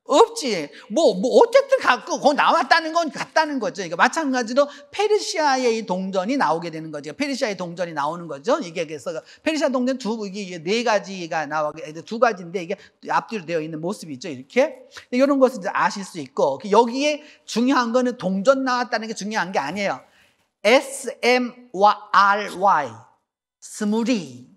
없지. 어쨌든 거기 나왔다는 건 같다는 거죠. 그러니까 마찬가지로 페르시아의 이 동전이 나오게 되는 거죠. 페르시아의 동전이 나오는 거죠. 이게 그래서 페르시아 동전 이게 네 가지가 나오게, 두 가지인데 이게 앞뒤로 되어 있는 모습이 있죠. 이렇게. 이런 것을 이제 아실 수 있고, 여기에 중요한 거는 동전 나왔다는 게 중요한 게 아니에요. SMRY. 스무리.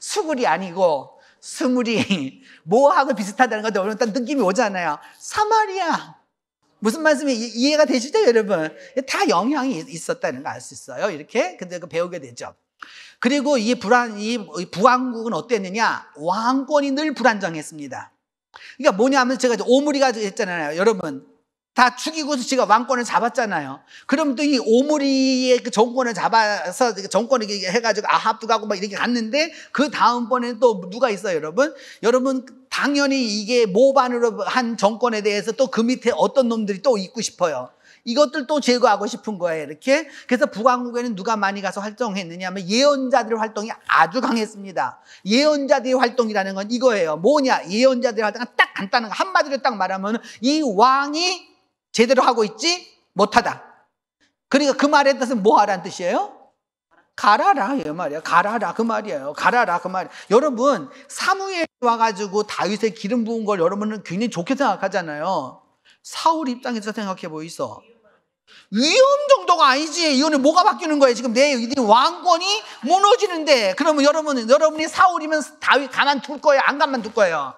수구리 아니고, 스물이 뭐하고 비슷하다는 건데 어떤 느낌이 오잖아요. 사마리아. 무슨 말씀이 이해가 되시죠, 여러분? 다 영향이 있었다는 걸 알 수 있어요. 이렇게. 근데 배우게 되죠. 그리고 이 부왕국은 어땠느냐? 왕권이 늘 불안정했습니다. 그러니까 뭐냐면 제가 오므리가 했잖아요, 여러분. 다 죽이고서 지가 왕권을 잡았잖아요. 그럼 또 이 오므리의 그 정권을 잡아서 정권을 해가지고 아합도 가고 막 이렇게 갔는데 그 다음번에는 또 누가 있어요, 여러분? 여러분, 당연히 이게 모반으로 한 정권에 대해서 또 그 밑에 어떤 놈들이 또 있고 싶어요. 이것들 또 제거하고 싶은 거예요, 이렇게. 그래서 북왕국에는 누가 많이 가서 활동했느냐 하면 예언자들의 활동이 아주 강했습니다. 예언자들의 활동이라는 건 이거예요. 뭐냐? 예언자들의 활동은 딱 간단한 거. 한마디로 딱 말하면 이 왕이 제대로 하고 있지 못하다. 그러니까 그 말의 뜻은 뭐 하라는 뜻이에요? 가라라, 이 말이야. 가라라, 그 말이에요. 가라라, 그 말이에요. 여러분, 사무엘이 와가지고 다윗에 기름 부은 걸 여러분은 굉장히 좋게 생각하잖아요. 사울 입장에서 생각해 보이소. 위험 정도가 아니지. 이거는 뭐가 바뀌는 거예요? 지금 내 왕권이 무너지는데. 그러면 여러분이 사울이면 다윗 가만둘 거예요? 안 가만둘 거예요?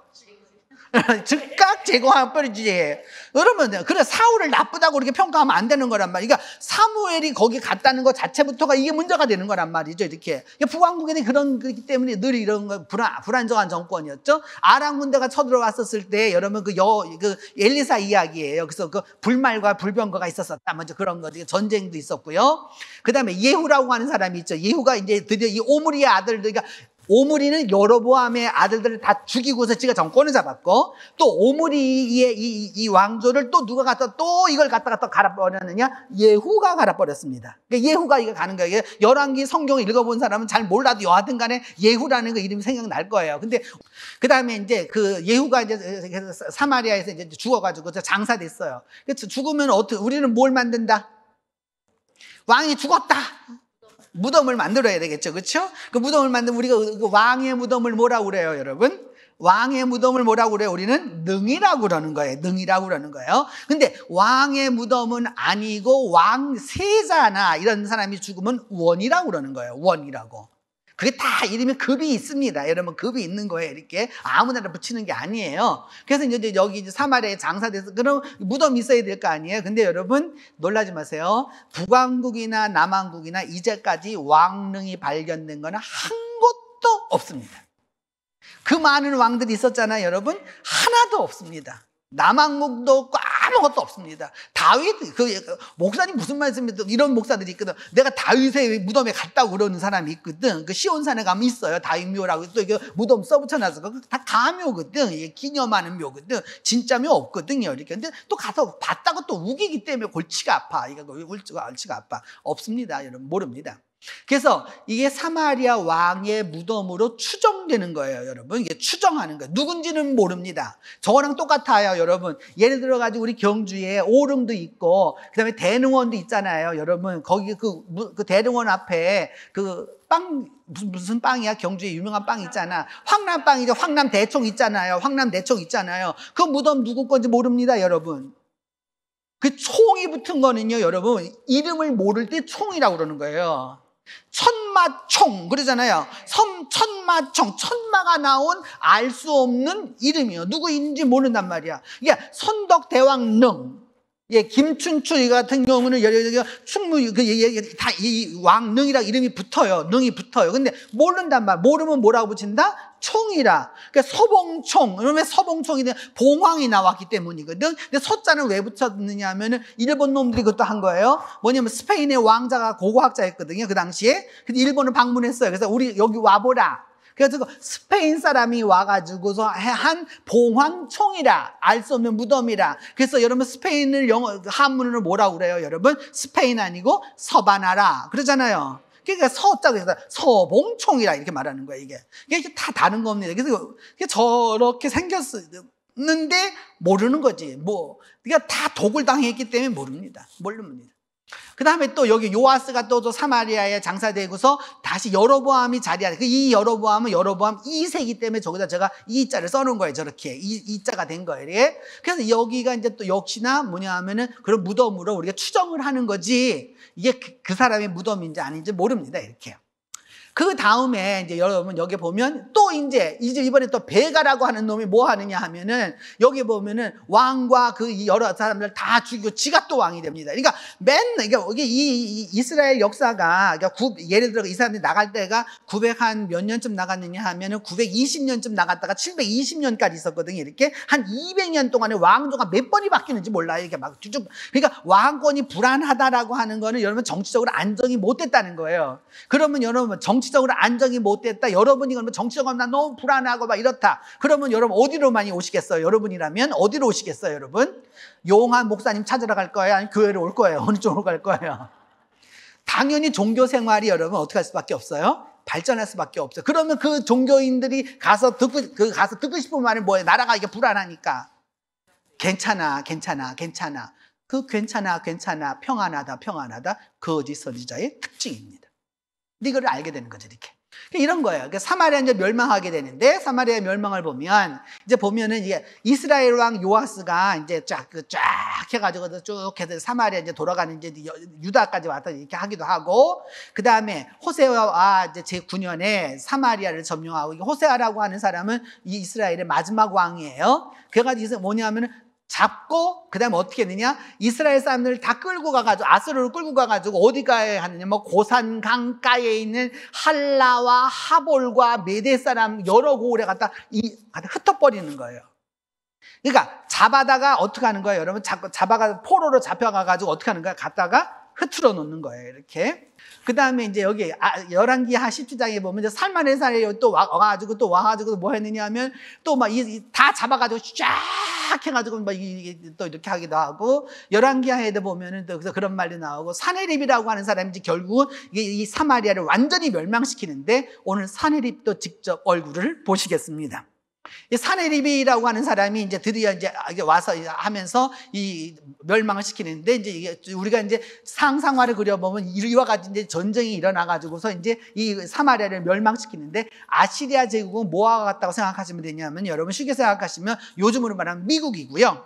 즉각 제거해버리지. 그러면 그래, 사울을 나쁘다고 그렇게 평가하면 안 되는 거란 말이야. 그러니까 사무엘이 거기 갔다는 것 자체부터가 이게 문제가 되는 거란 말이죠. 이렇게 북왕국에는 그렇기 때문에 늘 이런 거 불안정한 정권이었죠. 아람 군대가 쳐들어왔었을 때 여러분 그 엘리사 이야기예요. 그래서 그 불말과 불병거가 있었었다. 먼저 그런 거죠. 전쟁도 있었고요. 그 다음에 예후라고 하는 사람이 있죠. 예후가 이제 드디어 이 오므리의 아들들, 그러니까 오므리는 여로보암의 아들들을 다 죽이고서 지가 정권을 잡았고, 또 오므리의 이 왕조를 또 누가 갖다 또 이걸 갖다가 또 갈아버렸느냐? 예후가 갈아버렸습니다. 그러니까 예후가 이거 가는 거예요. 열왕기 성경을 읽어본 사람은 잘 몰라도 여하튼 간에 예후라는 그 이름이 생각날 거예요. 근데 그 다음에 이제 그 예후가 이제 사마리아에서 이제 죽어가지고 장사됐어요. 그래서 죽으면 우리는 뭘 만든다? 왕이 죽었다. 무덤을 만들어야 되겠죠, 그렇죠? 그 무덤을 만들면 우리가 그 왕의 무덤을 뭐라고 그래요, 여러분? 왕의 무덤을 뭐라고 그래요? 우리는 능이라고 그러는 거예요. 능이라고 그러는 거예요. 근데 왕의 무덤은 아니고 왕세자나 이런 사람이 죽으면 원이라고 그러는 거예요. 원이라고. 그게 다 이름에 급이 있습니다. 여러분, 급이 있는 거예요. 이렇게 아무나 붙이는 게 아니에요. 그래서 이제 여기 이제 사마리아에 장사돼서 그럼 무덤이 있어야 될 거 아니에요. 근데 여러분 놀라지 마세요. 북왕국이나 남왕국이나 이제까지 왕릉이 발견된 거는 한 곳도 없습니다. 그 많은 왕들이 있었잖아요, 여러분. 하나도 없습니다. 남왕국도 없고 아무것도 없습니다. 다윗, 목사님 무슨 말씀이에요? 이런 목사들이 있거든. 내가 다윗의 무덤에 갔다고 그러는 사람이 있거든. 그 시온산에 가면 있어요. 다윗묘라고 또 이게 무덤 써붙여놔서 다 가묘거든. 이게 기념하는 묘거든. 진짜 묘 없거든요. 이렇게. 근데 또 가서 봤다고 또 우기기 때문에 골치가 아파. 이거 골치가 아파. 없습니다. 여러분 모릅니다. 그래서 이게 사마리아 왕의 무덤으로 추정되는 거예요, 여러분. 이게 추정하는 거예요. 누군지는 모릅니다. 저거랑 똑같아요, 여러분. 예를 들어 가지고 우리 경주에 오릉도 있고, 그다음에 대릉원도 있잖아요, 여러분. 거기 그 대릉원 앞에 무슨 빵이야? 경주에 유명한 빵 있잖아. 황남빵이죠. 황남대총 있잖아요. 황남대총 있잖아요. 그 무덤 누구 건지 모릅니다, 여러분. 그 총이 붙은 거는요, 여러분, 이름을 모를 때 총이라고 그러는 거예요. 천마총 그러잖아요. 천마총, 천마가 나온 알 수 없는 이름이요. 누구인지 모른단 말이야. 이게 선덕대왕릉, 예, 김춘추 같은 경우는 충무 다이 왕능이라 이름이 붙어요. 능이 붙어요. 근데 모른단 말. 모르면 뭐라고 붙인다? 총이라. 그러니까 서봉총. 그러면 서봉총이 봉황이 나왔기 때문이거든. 근데 서자는 왜 붙였느냐 하면은 일본 놈들이 그것도 한 거예요. 뭐냐면 스페인의 왕자가 고고학자였거든요. 그 당시에. 근데 일본을 방문했어요. 그래서 우리 여기 와보라. 그래서 스페인 사람이 와가지고서 한 봉황총이라, 알 수 없는 무덤이라. 그래서 여러분 스페인을 한문으로 뭐라고 그래요, 여러분? 스페인 아니고 서바나라 그러잖아요. 그러니까 서자고 서봉총이라 이렇게 말하는 거예요, 이게. 이게 다 다른 겁니다. 그래서 저렇게 생겼는데 모르는 거지. 그러니까 다 독을 당했기 때문에 모릅니다. 모릅니다. 그 다음에 또 여기 요아스가 또 사마리아에 장사되고서 다시 여로보암이 자리하는, 이 여로보암은 여로보암 2세이기 때문에 저기다 제가 이 자를 써놓은 거예요. 저렇게. 이 자가 된 거예요. 이렇게. 그래서 여기가 이제 또 역시나 뭐냐 하면은 그런 무덤으로 우리가 추정을 하는 거지, 이게 그 사람의 무덤인지 아닌지 모릅니다. 이렇게. 그 다음에 이제 여러분 여기 보면 또 이제 이번에 또 베가라고 하는 놈이 뭐 하느냐 하면은 여기 보면은 왕과 그 여러 사람들 다 죽이고 지가 또 왕이 됩니다. 그러니까 맨날 이게 이 이스라엘 역사가, 그러니까 예를 들어 이 사람들이 나갈 때가 900 한 몇 년쯤 나갔느냐 하면은 920년쯤 나갔다가 720년까지 있었거든요. 이렇게 한 200년 동안에 왕조가 몇 번이 바뀌는지 몰라요. 이렇게 막 쭉. 그러니까 왕권이 불안하다라고 하는 거는 여러분 정치적으로 안정이 못 됐다는 거예요. 그러면 여러분 정치적으로 안정이 못 됐다. 여러분이 그러면 정치적으로 나 너무 불안하고 막 이렇다. 그러면 여러분 어디로 많이 오시겠어요? 여러분이라면 어디로 오시겠어요, 여러분? 용한 목사님 찾으러 갈 거예요? 아니면 교회로 올 거예요? 어느 쪽으로 갈 거예요? 당연히 종교 생활이 여러분 어떻게 할 수밖에 없어요? 발전할 수밖에 없어요. 그러면 그 종교인들이 가서 듣고 싶은 말이 뭐예요? 나라가 이게 불안하니까. 괜찮아. 그 괜찮아, 평안하다. 거짓 선지자의 특징입니다. 이걸 알게 되는 거죠, 이렇게. 이런 거예요. 그러니까 사마리아 이제 멸망하게 되는데, 사마리아 멸망을 보면, 이제 보면은 이게 이스라엘 왕 요아스가 이제 쫙 해가지고 쭉 해서 사마리아 이제 돌아가는 이제 유다까지 왔다 이렇게 하기도 하고, 그 다음에 호세아와 이제 제9년에 사마리아를 점령하고, 호세아라고 하는 사람은 이 이스라엘의 마지막 왕이에요. 그래가지고 뭐냐면은 잡고 그다음에 어떻게 했느냐, 이스라엘 사람들을 다 끌고 가가지고 아수르로 끌고 가가지고 어디가에 하느냐, 뭐 고산 강가에 있는 할라와 하볼과 메대 사람 여러 고을에 갖다 흩어버리는 거예요. 그러니까 잡아다가 어떻게 하는 거예요, 여러분? 잡아가 포로로 잡혀가가지고 어떻게 하는 거예요? 갖다가 흐트러 놓는 거예요, 이렇게. 그 다음에 이제 여기 열왕기하 17장에 보면 이제 살만해살이 또 와가지고 뭐 했느냐 하면 또 막 다 잡아가지고 쫙 해가지고 막 또 이렇게 하기도 하고, 열왕기하에도 보면은 또 그런 말이 나오고, 사네립이라고 하는 사람이 이제 결국은 이 사마리아를 완전히 멸망시키는데, 오늘 사네립도 직접 얼굴을 보시겠습니다. 이 사네립이라고 하는 사람이 이제 드디어 이제 와서 하면서 이 멸망을 시키는데, 이제 우리가 이제 상상화를 그려보면 이와 같이 이제 전쟁이 일어나가지고서 이제 이 사마리아를 멸망시키는데, 아시리아 제국은 뭐와 같다고 생각하시면 되냐면, 여러분 쉽게 생각하시면 요즘으로 말하면 미국이고요.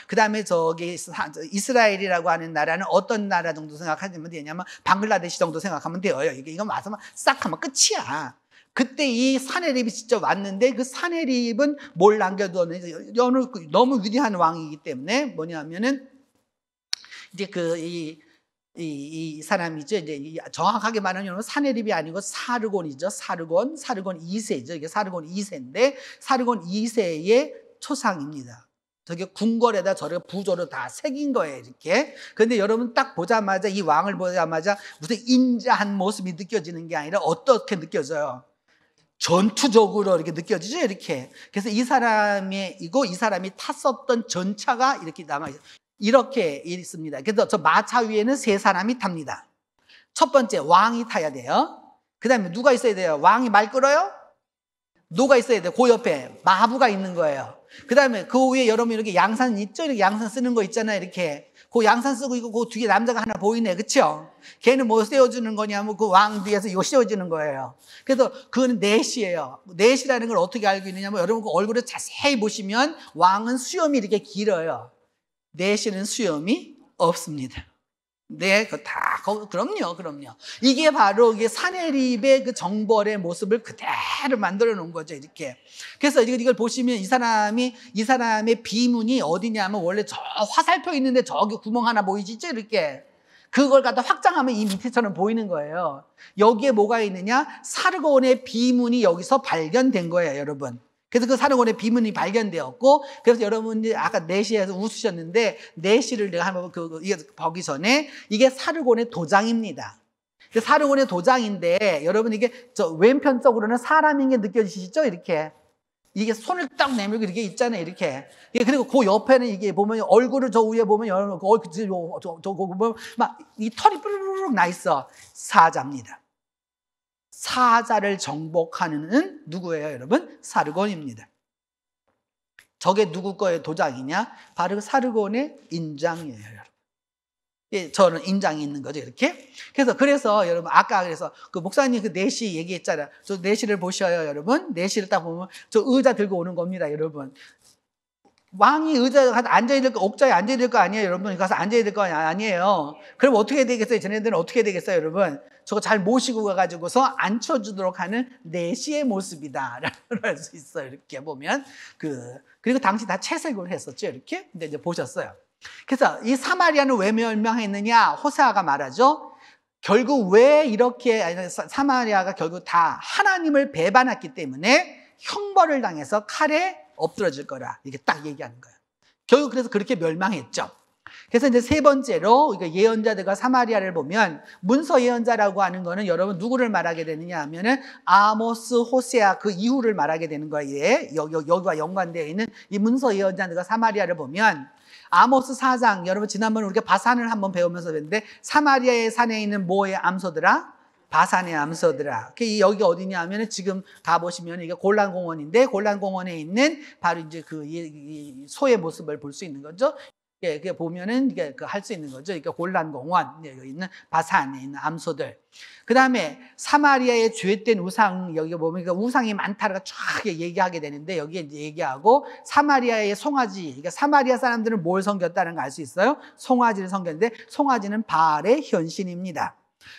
그 다음에 저기 이스라엘이라고 하는 나라는 어떤 나라 정도 생각하시면 되냐면, 방글라데시 정도 생각하면 돼요. 이건 와서 싹 하면 끝이야. 그때 이 사네립이 직접 왔는데, 그 사네립은 뭘 남겨두었는지, 너무 위대한 왕이기 때문에 뭐냐면은 이제 이 사람이죠. 이제 정확하게 말하면 사네립이 아니고 사르곤이죠. 사르곤 2세죠. 이게 사르곤 2세인데, 사르곤 2세의 초상입니다. 저게 궁궐에다 저렇게 부조로 다 새긴 거예요, 이렇게. 그런데 여러분 딱 보자마자, 이 왕을 보자마자 무슨 인자한 모습이 느껴지는 게 아니라 어떻게 느껴져요? 전투적으로 이렇게 느껴지죠, 이렇게. 그래서 이 사람이 탔었던 전차가 이렇게 남아있어요. 이렇게 있습니다. 그래서 저 마차 위에는 3사람이 탑니다. 첫 번째, 왕이 타야 돼요. 그 다음에 누가 있어야 돼요? 왕이 말 끌어요? 누가 있어야 돼요? 그 옆에 마부가 있는 거예요. 그 다음에 그 위에 여러분 이렇게 양산 있죠? 이렇게 양산 쓰는 거 있잖아요, 이렇게. 그 양산 쓰고 있고, 그 뒤에 남자가 하나 보이네, 그쵸? 걔는 뭐 씌워주는 거냐면 그 왕 뒤에서 이거 씌워주는 거예요. 그래서 그거는 넷이에요. 넷이라는 걸 어떻게 알고 있느냐면, 여러분 그 얼굴을 자세히 보시면 왕은 수염이 이렇게 길어요. 넷이는 수염이 없습니다. 네, 그럼요. 이게 바로 이게 사내립의 그 정벌의 모습을 그대로 만들어 놓은 거죠, 이렇게. 그래서 이걸 보시면 이 사람의 비문이 어디냐면 원래 저 화살표 있는데 저기 구멍 하나 보이시죠, 이렇게. 그걸 갖다 확장하면 이 밑에처럼 보이는 거예요. 여기에 뭐가 있느냐? 사르곤의 비문이 여기서 발견된 거예요, 여러분. 그래서 그 사르곤의 비문이 발견되었고, 그래서 여러분이 아까 내시에서 웃으셨는데, 내시를 내가 한번 이게 보기 전에, 이게 사르곤의 도장입니다. 사르곤의 도장인데, 여러분 이게 저 왼편 쪽으로는 사람인 게 느껴지시죠? 이렇게. 이게 손을 딱 내밀고 이렇게 있잖아요, 이렇게. 그리고 그 옆에는 이게 보면 얼굴을 저 위에 보면 여러분, 저거 보면 막 이 털이 뾰루룩 나 있어. 사자입니다. 사자를 정복하는 누구예요, 여러분? 사르곤입니다. 저게 누구 거의 도장이냐? 바로 사르곤의 인장이에요, 여러분. 예, 저는 인장이 있는 거죠, 이렇게. 그래서 여러분, 아까 그래서 그 목사님 그 내시 얘기했잖아요. 저 내시를 보셔요, 여러분. 내시를 딱 보면 저 의자 들고 오는 겁니다, 여러분. 왕이 의자에 앉아야 될 거, 옥자에 앉아야 될 거 아니에요, 여러분. 가서 앉아야 될 거 아니에요. 그럼 어떻게 되겠어요? 쟤네들은 어떻게 되겠어요, 여러분? 저거 잘 모시고 가가지고서 앉혀주도록 하는 내시의 모습이다. 라고 할 수 있어요, 이렇게 보면. 그리고 당시 다 채색을 했었죠, 이렇게. 근데 이제 보셨어요. 그래서 이 사마리아는 왜 멸망했느냐? 호세아가 말하죠. 결국 왜 이렇게, 사마리아가 결국 다 하나님을 배반했기 때문에 형벌을 당해서 칼에 엎드러질 거라. 이렇게 딱 얘기하는 거예요. 결국 그래서 그렇게 멸망했죠. 그래서 이제 세 번째로 예언자들과 사마리아를 보면 문서 예언자라고 하는 거는 여러분 누구를 말하게 되느냐 하면은 아모스, 호세아 그 이후를 말하게 되는 거예요. 여기와 연관되어 있는 이 문서 예언자들과 사마리아를 보면 아모스 4장, 여러분 지난번에 우리가 바산을 한번 배우면서 했는데 사마리아의 산에 있는 뭐의 암소들아? 바산의 암소들아. 여기 어디냐 하면은 지금 가보시면 이게 골란공원인데 골란공원에 있는 바로 이제 이 소의 모습을 볼 수 있는 거죠. 예, 그 보면은 이게 할 수 있는 거죠. 이게 골란공원 여기 있는 바산에 있는 암소들. 그 다음에 사마리아의 죄된 우상 여기 보면 우상이 많다가 쫙 얘기하게 되는데 여기에 이제 얘기하고 사마리아의 송아지. 그러니까 사마리아 사람들은 뭘 섬겼다는 걸 알 수 있어요. 송아지를 섬겼는데 송아지는 바알의 현신입니다.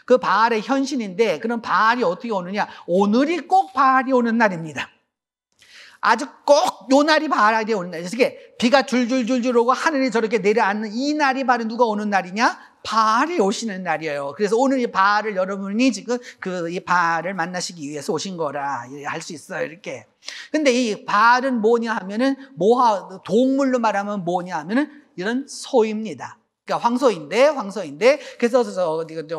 그 바알의 현신인데 그럼 바알이 어떻게 오느냐? 오늘이 꼭 바알이 오는 날입니다. 아주 꼭 요 날이 바알이 오는 날이에요. 그래서 비가 줄줄줄줄 오고 하늘이 저렇게 내려앉는 이 날이 바로 누가 오는 날이냐? 바알이 오시는 날이에요. 그래서 오늘 이 바알을 여러분이 지금 이 바알을 만나시기 위해서 오신 거라 할 수 있어요. 이렇게. 근데 이 바알은 뭐냐 하면은 동물로 말하면 뭐냐 하면은 이런 소입니다. 그러니까 황소인데 그래서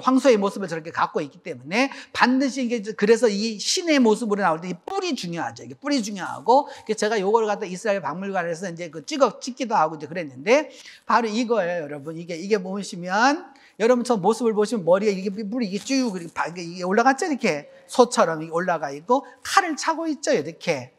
황소의 모습을 저렇게 갖고 있기 때문에 반드시 이게 그래서 이 신의 모습으로 나올 때 이 뿔이 중요하죠. 이게 뿔이 중요하고 제가 요거를 갖다 이스라엘 박물관에서 이제 찍기도 하고 이제 그랬는데 바로 이거예요, 여러분. 이게 보시면 여러분 저 모습을 보시면 머리에 이게 뿔이 이게 쭉 이게 올라갔죠, 이렇게 소처럼 올라가 있고 칼을 차고 있죠, 이렇게.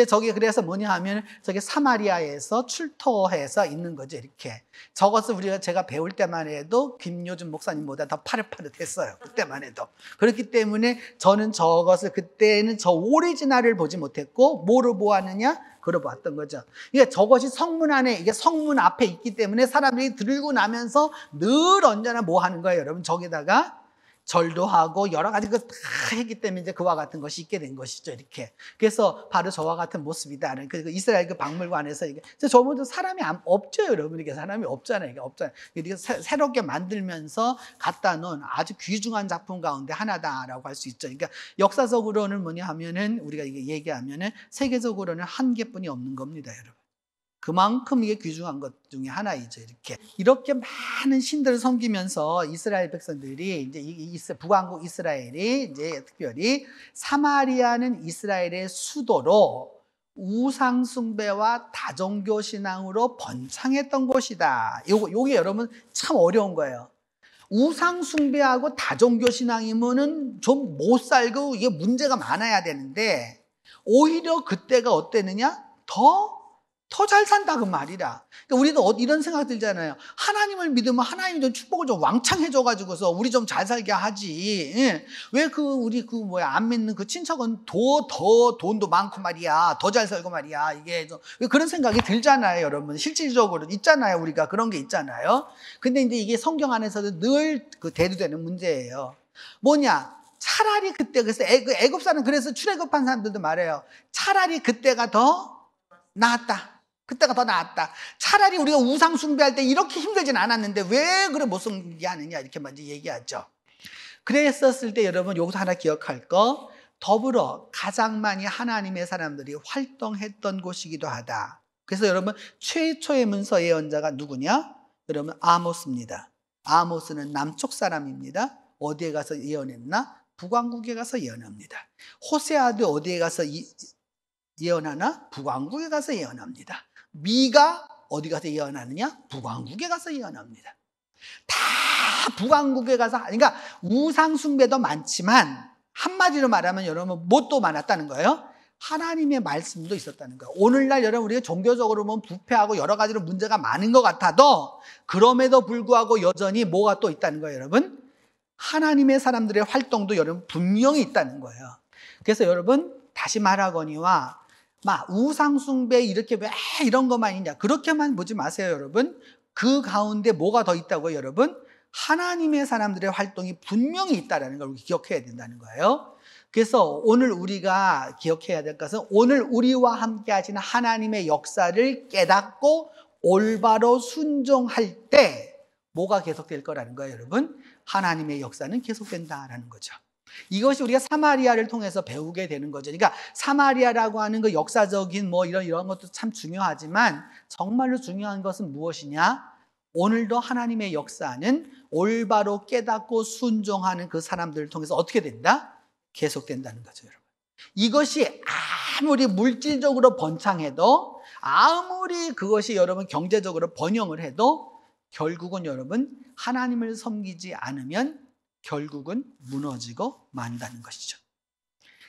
저게 그래서 뭐냐 하면 저게 사마리아에서 출토해서 있는 거죠, 이렇게. 저것을 제가 배울 때만 해도 김요준 목사님보다 더 파릇파릇했어요, 그때만 해도. 그렇기 때문에 저는 저것을 그때는 저 오리지널을 보지 못했고 뭐로 보았느냐? 그걸 보았던 거죠. 그러니까 저것이 성문 안에 이게 성문 앞에 있기 때문에 사람들이 들고 나면서 늘 언제나 뭐 하는 거예요, 여러분? 저기다가 절도 하고 여러 가지 다 했기 때문에 이제 그와 같은 것이 있게 된 것이죠, 이렇게. 그래서 바로 저와 같은 모습이다. 그리고 이스라엘 그 박물관에서 이게 저분도 사람이 없죠, 여러분. 이게 사람이 없잖아요, 이게 없잖아요. 이게 새롭게 만들면서 갖다 놓은 아주 귀중한 작품 가운데 하나다라고 할 수 있죠. 그러니까 역사적으로는 뭐냐 하면은 우리가 이게 얘기하면은 세계적으로는 한 개뿐이 없는 겁니다, 여러분. 그만큼 이게 귀중한 것 중에 하나이죠, 이렇게 많은 신들을 섬기면서 이스라엘 백성들이 이제 북왕국 이스라엘이 이제 특별히 사마리아는 이스라엘의 수도로 우상숭배와 다종교 신앙으로 번창했던 곳이다. 요게 여러분 참 어려운 거예요. 우상숭배하고 다종교 신앙이면은 좀 못 살고 이게 문제가 많아야 되는데 오히려 그때가 어땠느냐? 더 더 잘 산다 그 말이라. 그러니까 우리도 이런 생각 들잖아요. 하나님을 믿으면 하나님이 좀 축복을 좀 왕창 해줘가지고서 우리 좀 잘 살게 하지. 예. 왜 우리 안 믿는 그 친척은 더 돈도 많고 말이야. 더 잘 살고 말이야. 이게 왜 그런 생각이 들잖아요, 여러분. 실질적으로 있잖아요. 우리가 그런 게 있잖아요. 근데 이제 이게 성경 안에서도 늘 그 대두되는 문제예요. 뭐냐? 차라리 그때, 그래서 애굽사는 그래서 출애굽한 사람들도 말해요. 차라리 그때가 더 나았다. 그때가 더 나았다. 차라리 우리가 우상 숭배할 때 이렇게 힘들진 않았는데 왜 그래 못 숭배하느냐 이렇게 먼저 얘기하죠. 그랬었을 때 여러분 여기서 하나 기억할 거, 더불어 가장 많이 하나님의 사람들이 활동했던 곳이기도 하다. 그래서 여러분 최초의 문서 예언자가 누구냐? 여러분 아모스입니다. 아모스는 남쪽 사람입니다. 어디에 가서 예언했나? 북왕국에 가서 예언합니다. 호세아도 어디에 가서 예언하나? 북왕국에 가서 예언합니다. 미가 어디 가서 예언하느냐? 북왕국에 가서 예언합니다. 다 북왕국에 가서, 그러니까 우상 숭배도 많지만 한마디로 말하면 여러분 뭣도 많았다는 거예요? 하나님의 말씀도 있었다는 거예요. 오늘날 여러분 우리가 종교적으로 보면 부패하고 여러 가지로 문제가 많은 것 같아도 그럼에도 불구하고 여전히 뭐가 또 있다는 거예요, 여러분? 하나님의 사람들의 활동도 여러분 분명히 있다는 거예요. 그래서 여러분 다시 말하거니와 우상 숭배 이렇게 왜 이런 것만 있냐 그렇게만 보지 마세요, 여러분. 그 가운데 뭐가 더 있다고요, 여러분? 하나님의 사람들의 활동이 분명히 있다는 걸 기억해야 된다는 거예요. 그래서 오늘 우리가 기억해야 될 것은 오늘 우리와 함께 하시는 하나님의 역사를 깨닫고 올바로 순종할 때 뭐가 계속될 거라는 거예요, 여러분? 하나님의 역사는 계속된다라는 거죠. 이것이 우리가 사마리아를 통해서 배우게 되는 거죠. 그러니까 사마리아라고 하는 그 역사적인 이런 것도 참 중요하지만 정말로 중요한 것은 무엇이냐? 오늘도 하나님의 역사는 올바로 깨닫고 순종하는 그 사람들을 통해서 어떻게 된다? 계속된다는 거죠, 여러분. 이것이 아무리 물질적으로 번창해도 아무리 그것이 여러분 경제적으로 번영을 해도 결국은 여러분 하나님을 섬기지 않으면 결국은 무너지고 만다는 것이죠.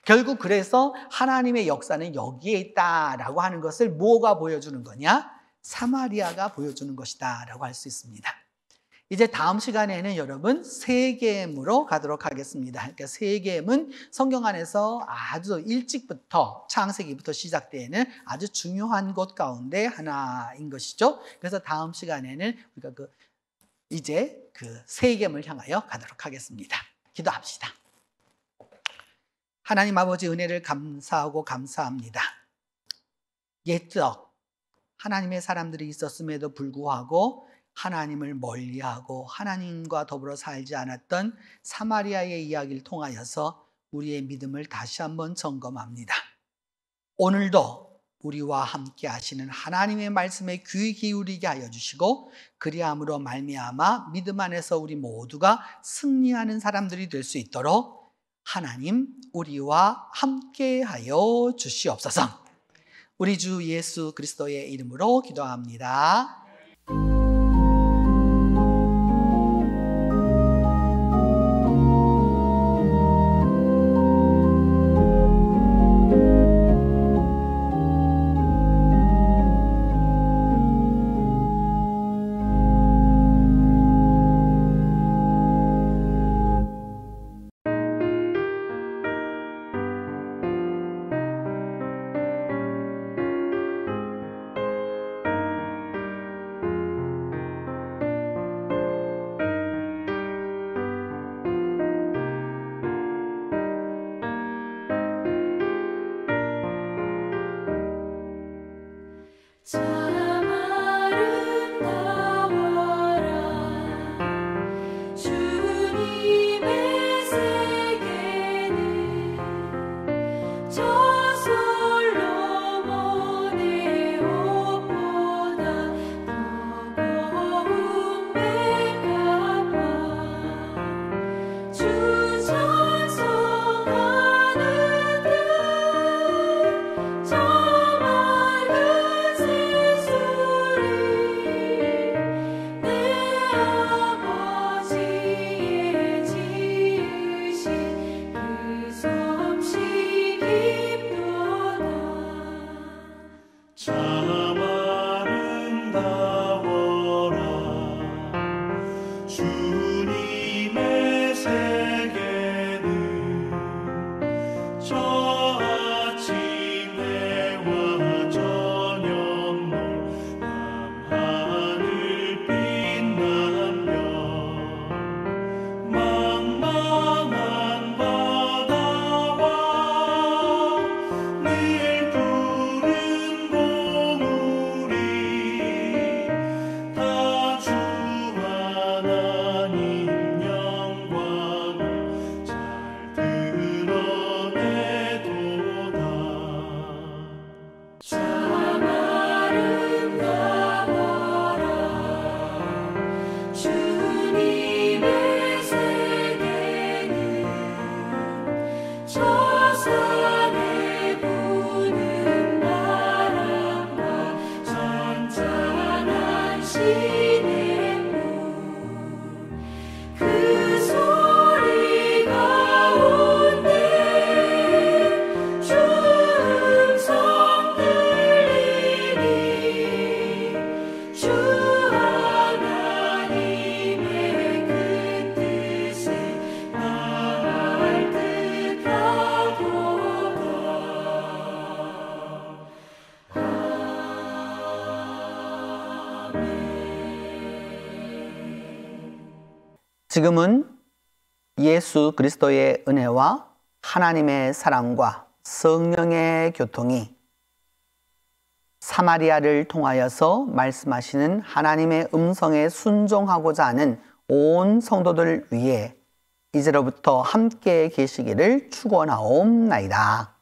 결국 그래서 하나님의 역사는 여기에 있다라고 하는 것을 뭐가 보여주는 거냐? 사마리아가 보여주는 것이다 라고 할 수 있습니다. 이제 다음 시간에는 여러분 세겜으로 가도록 하겠습니다. 그러니까 세겜은 성경 안에서 아주 일찍부터 창세기부터 시작되는 아주 중요한 곳 가운데 하나인 것이죠. 그래서 다음 시간에는 우리가 이제 세겜을 향하여 가도록 하겠습니다. 기도합시다. 하나님 아버지 은혜를 감사하고 감사합니다. 옛적 하나님의 사람들이 있었음에도 불구하고 하나님을 멀리하고 하나님과 더불어 살지 않았던 사마리아의 이야기를 통하여서 우리의 믿음을 다시 한번 점검합니다. 오늘도 우리와 함께 하시는 하나님의 말씀에 귀 기울이게 하여 주시고 그리함으로 말미암아 믿음 안에서 우리 모두가 승리하는 사람들이 될 수 있도록 하나님 우리와 함께 하여 주시옵소서. 우리 주 예수 그리스도의 이름으로 기도합니다. 지금은 예수 그리스도의 은혜와 하나님의 사랑과 성령의 교통이 사마리아를 통하여서 말씀하시는 하나님의 음성에 순종하고자 하는 온 성도들 위해 이제로부터 함께 계시기를 축원하옵나이다.